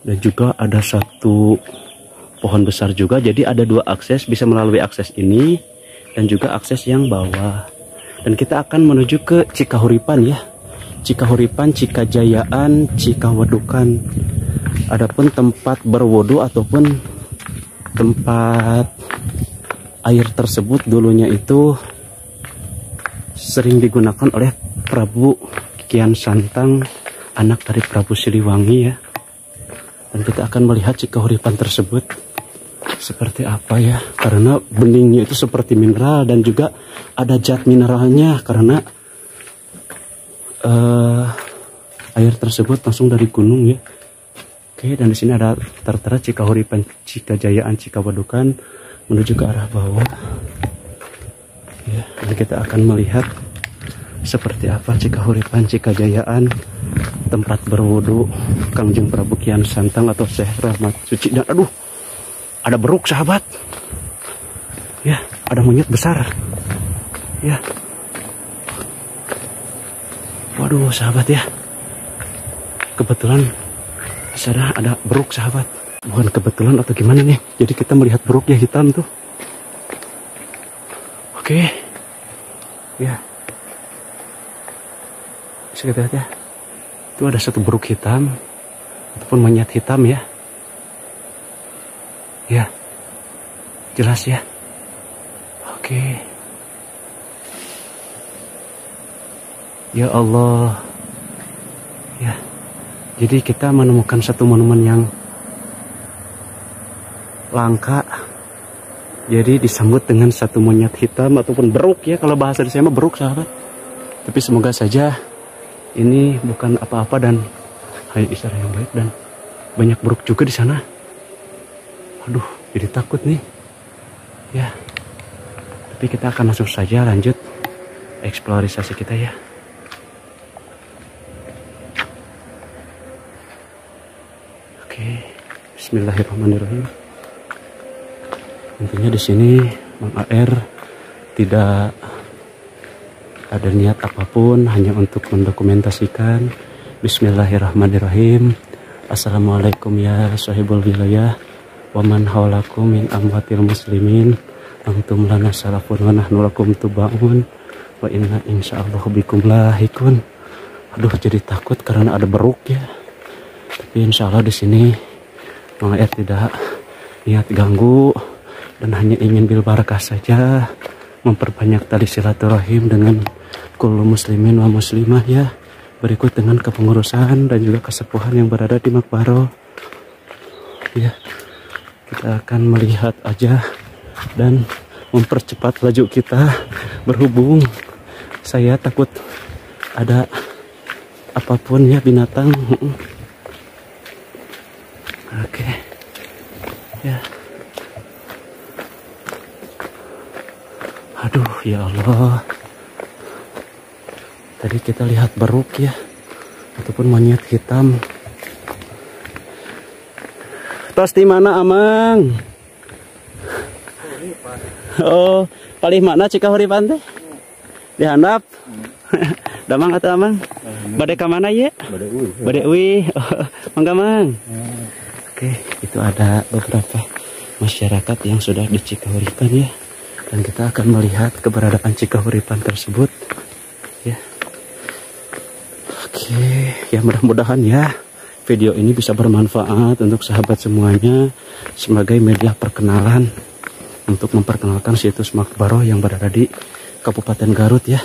dan juga ada satu pohon besar juga. Jadi ada 2 akses, bisa melalui akses ini dan juga akses yang bawah. Dan kita akan menuju ke Cikahuripan ya. Cikahuripan, Cikajayaan, Cikawedukan. Adapun tempat berwudu ataupun tempat air tersebut dulunya itu sering digunakan oleh Prabu Kian Santang, anak dari Prabu Siliwangi ya. Dan kita akan melihat Cikahuripan tersebut seperti apa ya, karena beningnya itu seperti mineral dan juga ada zat mineralnya karena air tersebut langsung dari gunung ya. Oke, dan di sini ada tertera Cikahuripan, Cikajayaan, Cikawedukan menuju ke arah bawah. Ya, dan kita akan melihat seperti apa Cikahuripan, Cikajayaan, tempat berwudu Kangjeng Prabu Kian Santang atau Syekh Rahmat Suci. Dan aduh, ada beruk sahabat. Ya, ada monyet besar. Ya. Waduh sahabat ya. Kebetulan di sana ada beruk sahabat. Bukan kebetulan atau gimana nih. Jadi kita melihat beruknya hitam tuh. Oke. Ya. Bisa kita lihat ya. Itu ada satu beruk hitam ataupun monyet hitam ya. Ya. Jelas ya. Oke. Ya Allah. Ya. Jadi kita menemukan satu monumen yang langka. Jadi disambut dengan satu monyet hitam ataupun beruk ya, kalau bahasa di sana beruk sahabat. Tapi semoga saja ini bukan apa-apa dan hanya isyarat yang baik, dan banyak beruk juga di sana. Aduh, jadi takut nih. Ya. Tapi kita akan langsung saja lanjut eksplorasi kita ya. Oke, bismillahirrahmanirrahim. Intinya di sini Mang AR tidak ada niat apapun, hanya untuk mendokumentasikan. Bismillahirrahmanirrahim. Assalamualaikum ya sahibul wilayah wa man haulakum min amwatil muslimin. Antum lana salafun wa nahnu lakum tubaun wa inna insyaallah bikum lahikun. Aduh, jadi takut karena ada beruk ya. Tapi insya Allah di sini Mang AR tidak niat ganggu dan hanya ingin bil barakah saja, memperbanyak tali silaturahim dengan kullu muslimin wa muslimah ya. Berikut dengan kepengurusan dan juga kesepuhan yang berada di Makbaro ya. Kita akan melihat aja dan mempercepat laju kita, berhubung saya takut ada apapun ya, binatang. Oke. Ya. Aduh, ya Allah. Tadi kita lihat beruk ya, ataupun monyet hitam. Tos di mana Amang? Oh, paling mana Cikahuripan teh? Di handap. Damang atau Amang? Bade ka mana ya? Bade uwi. Mangga mang. Oke, itu ada beberapa masyarakat yang sudah di Cikahuripan ya. Dan kita akan melihat keberadaan Cikahuripan tersebut ya. Oke, ya mudah-mudahan ya video ini bisa bermanfaat untuk sahabat semuanya sebagai media perkenalan untuk memperkenalkan situs Makbaroh yang berada di Kabupaten Garut ya.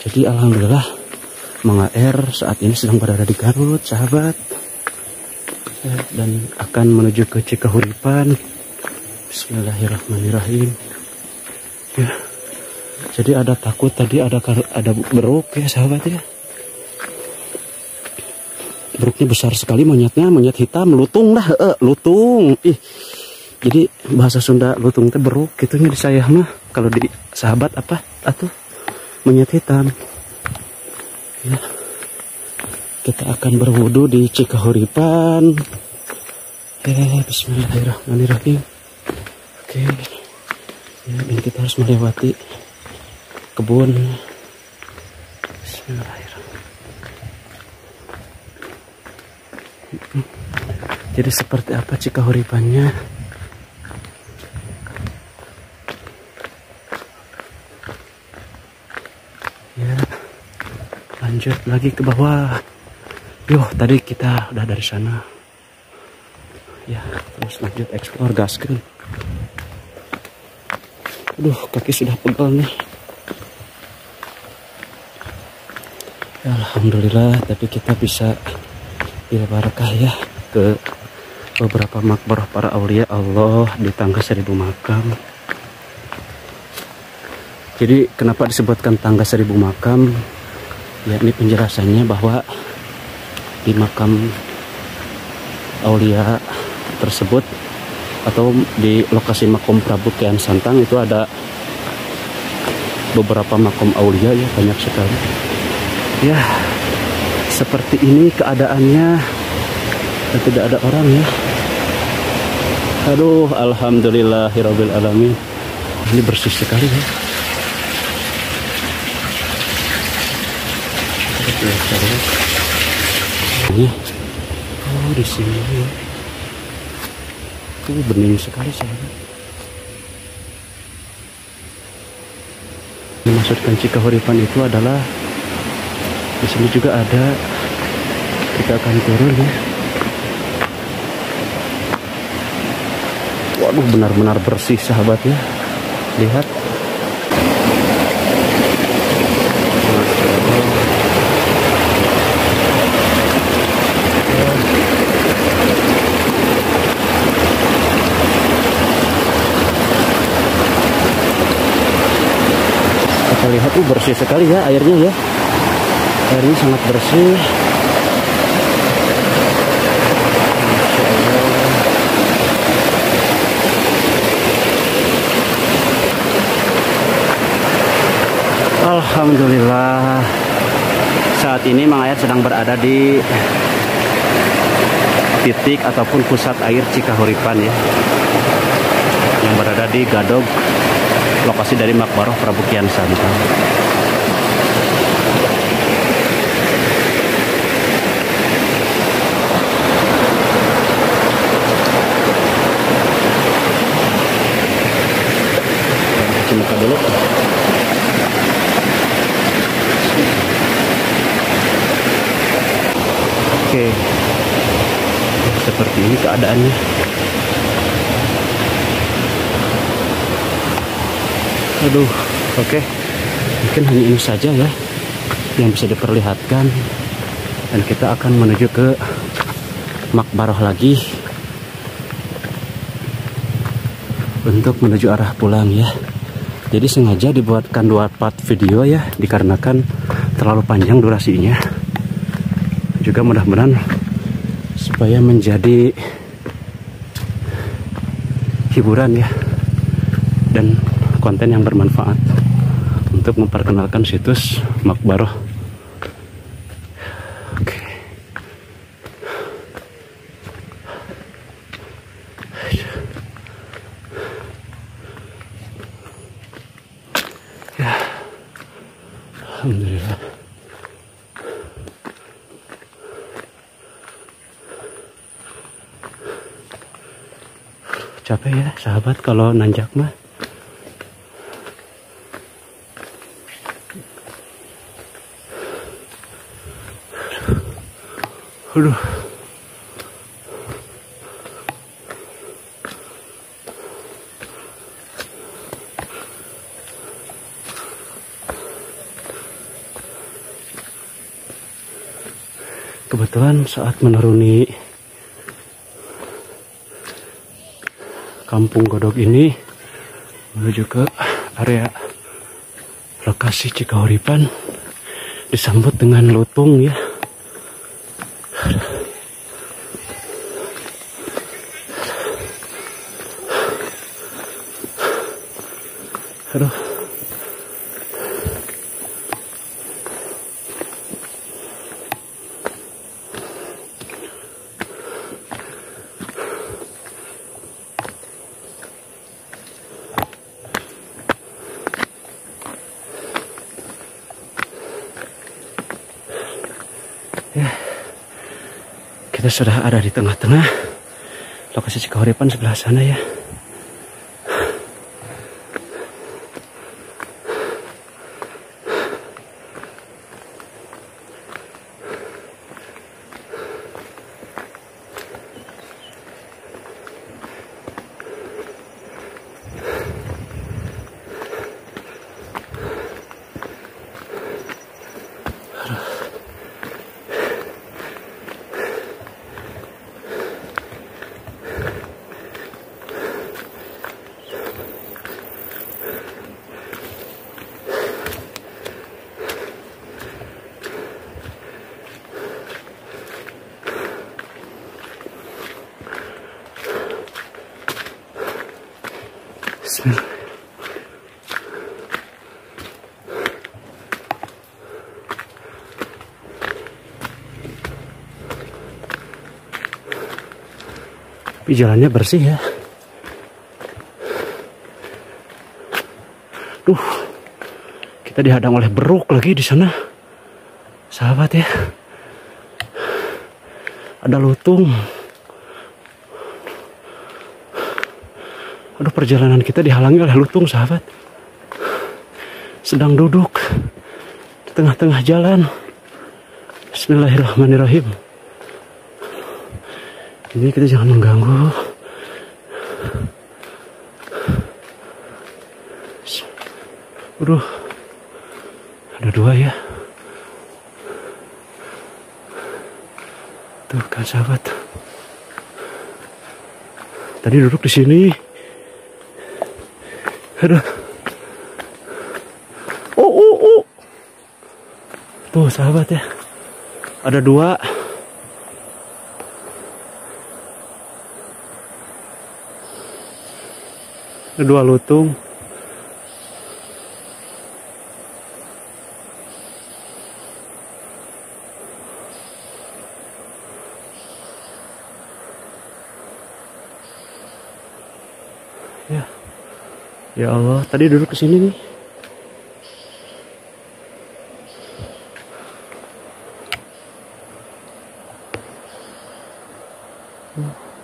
Jadi alhamdulillah Mang AR saat ini sedang berada di Garut sahabat ya, dan akan menuju ke Cikahuripan. Bismillahirrahmanirrahim ya. Jadi ada takut tadi ada beruk ya sahabat ya. Beruknya besar sekali monyetnya, monyet hitam, lutung lah, lutung. Ih, jadi bahasa Sunda lutung teh beruk gitunya di saya mah. Kalau di sahabat apa? Atuh monyet hitam. Ya. Kita akan berwudu di Cikahuripan. Bismillahirrahmanirrahim. Oke. Ya, ini kita harus melewati kebun. Bismillahirrahmanirrahim. Jadi seperti apa Cikahuripannya? Ya, lanjut lagi ke bawah. Yo, tadi kita udah dari sana. Ya, terus lanjut eksplor gaskeun. Aduh, kaki sudah pegel nih. Ya, alhamdulillah, tapi kita bisa barakah ya ke beberapa makbarah para aulia Allah di tangga 1000 makam. Jadi kenapa disebutkan tangga 1000 makam? Ya, ini penjelasannya bahwa di makam aulia tersebut atau di lokasi makom Prabu Kian Santang itu ada beberapa makom aulia ya, banyak sekali. Ya, seperti ini keadaannya dan tidak ada orang ya. Aduh, alhamdulillahirabbil alamin. Ini bersih sekali ya. Ini, oh di sini, bening sekali sahabat. Dimaksudkan Cikahuripan itu adalah di sini juga ada. Kita akan turun ya. Waduh, benar-benar bersih sahabat ya. Lihat. Kita lihat bersih sekali ya airnya ya. Airnya sangat bersih. Alhamdulillah, saat ini Mang Ayat sedang berada di titik ataupun pusat air Cikahuripan ya, yang berada di Gadog, lokasi dari Makbaroh Prabu Kian Santang. Cuci muka dulu. Oke, seperti ini keadaannya. Aduh, oke. Mungkin hanya ini saja ya yang bisa diperlihatkan. Dan kita akan menuju ke Makbaroh lagi untuk menuju arah pulang ya. Jadi sengaja dibuatkan 2 part video ya, dikarenakan terlalu panjang durasinya. Juga mudah-mudahan supaya menjadi hiburan ya, dan konten yang bermanfaat untuk memperkenalkan situs Makbaroh. Oke. Ya, alhamdulillah. capek ya sahabat kalau nanjak mah. Aduh. Kebetulan saat menuruni Kampung Godog ini menuju ke area lokasi Cikahuripan disambut dengan lutung ya. Aduh. Ya, kita sudah ada di tengah-tengah lokasi Cikahuripan sebelah sana ya. Bismillah. Tapi jalannya bersih ya. Duh, kita dihadang oleh beruk lagi di sana, sahabat ya. Ada lutung. Aduh, perjalanan kita dihalangi oleh lutung, sahabat. Sedang duduk di tengah-tengah jalan. Bismillahirrahmanirrahim. Ini kita jangan mengganggu. Aduh, ada dua ya. Tuh kan, sahabat. Tadi duduk di sini. Aduh. Tuh sahabat ya, ada dua. Ada dua lutung. Ya. Ya Allah, tadi duduk ke sini nih.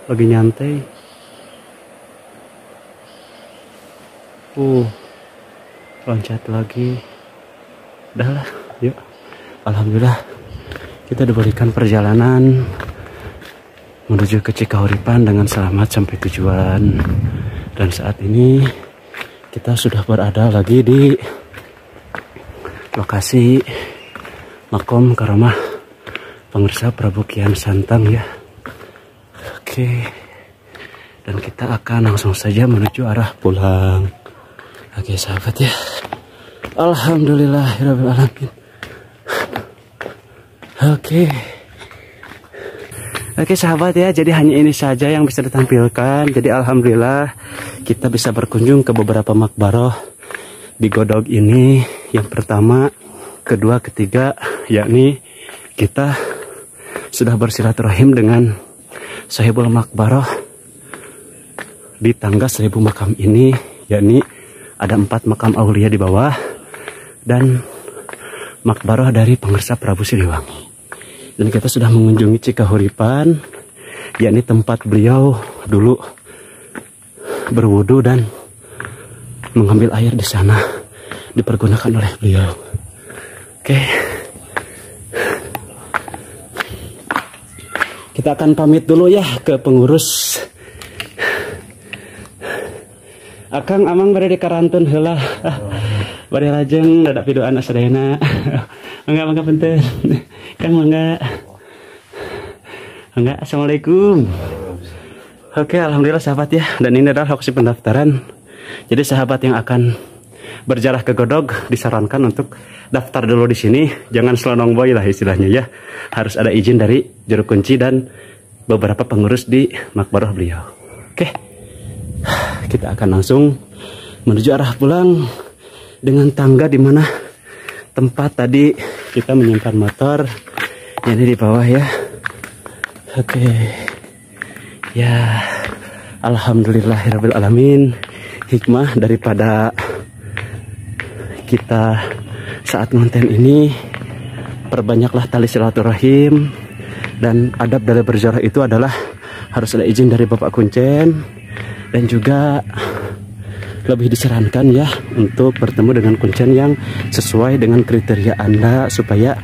Lagi nyantai. Loncat lagi. Udah lah, yuk. Alhamdulillah kita diberikan perjalanan menuju ke Cikahuripan dengan selamat sampai tujuan. Dan saat ini kita sudah berada lagi di lokasi Makom Karomah Pangersap Prabu Kian Santang ya. Oke. Dan kita akan langsung saja menuju arah pulang. Oke sahabat ya. Alhamdulillahirabbil alamin. Oke sahabat ya, jadi hanya ini saja yang bisa ditampilkan. Jadi alhamdulillah kita bisa berkunjung ke beberapa makbaroh di Godog ini. Yang pertama, kedua, ketiga, yakni kita sudah bersilaturahim dengan sahibul makbaroh di tangga 1000 makam ini, yakni ada 4 makam aulia di bawah dan makbaroh dari Pangersap Prabu Siliwangi. Dan kita sudah mengunjungi Cikahuripan, yakni tempat beliau dulu berwudu dan mengambil air di sana dipergunakan oleh beliau. Oke. Kita akan pamit dulu ya ke pengurus. Akang amang bade di karantun heula. Bade lajeng dadak pidoan sadayana. Mangga punten. Kang mangga. Assalamualaikum. Oke, alhamdulillah sahabat ya. Dan ini adalah lokasi pendaftaran. Jadi sahabat yang akan berjarah ke Godog disarankan untuk daftar dulu di sini. Jangan selonong boy lah istilahnya ya. Harus ada izin dari juru kunci dan beberapa pengurus di makbaroh beliau. Oke, kita akan langsung menuju arah pulang dengan tangga di mana tempat tadi kita menyimpan motor. Ini di bawah ya. Oke. Ya, alhamdulillahirabbil alamin. Hikmah daripada kita saat ngonten ini, perbanyaklah tali silaturahim. Dan adab dalam berziarah itu adalah harus ada izin dari Bapak Kuncen. Dan juga lebih disarankan ya untuk bertemu dengan kuncen yang sesuai dengan kriteria Anda, supaya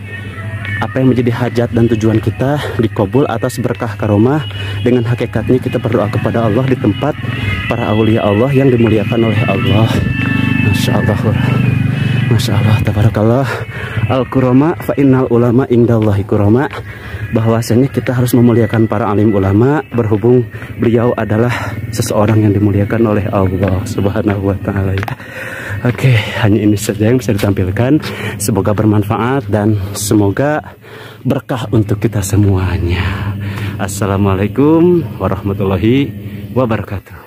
apa yang menjadi hajat dan tujuan kita dikabul atas berkah karomah. Dengan hakikatnya kita berdoa kepada Allah di tempat para aulia Allah yang dimuliakan oleh Allah. Masya Allah, Masya Allah, tabarakallah. Al-kurama fa innal ulama indallahi kurama. Bahwasanya kita harus memuliakan para alim ulama, berhubung beliau adalah seseorang yang dimuliakan oleh Allah Subhanahu wa ta'ala ya. Oke, hanya ini saja yang bisa ditampilkan. Semoga bermanfaat dan semoga berkah untuk kita semuanya. Assalamualaikum warahmatullahi wabarakatuh.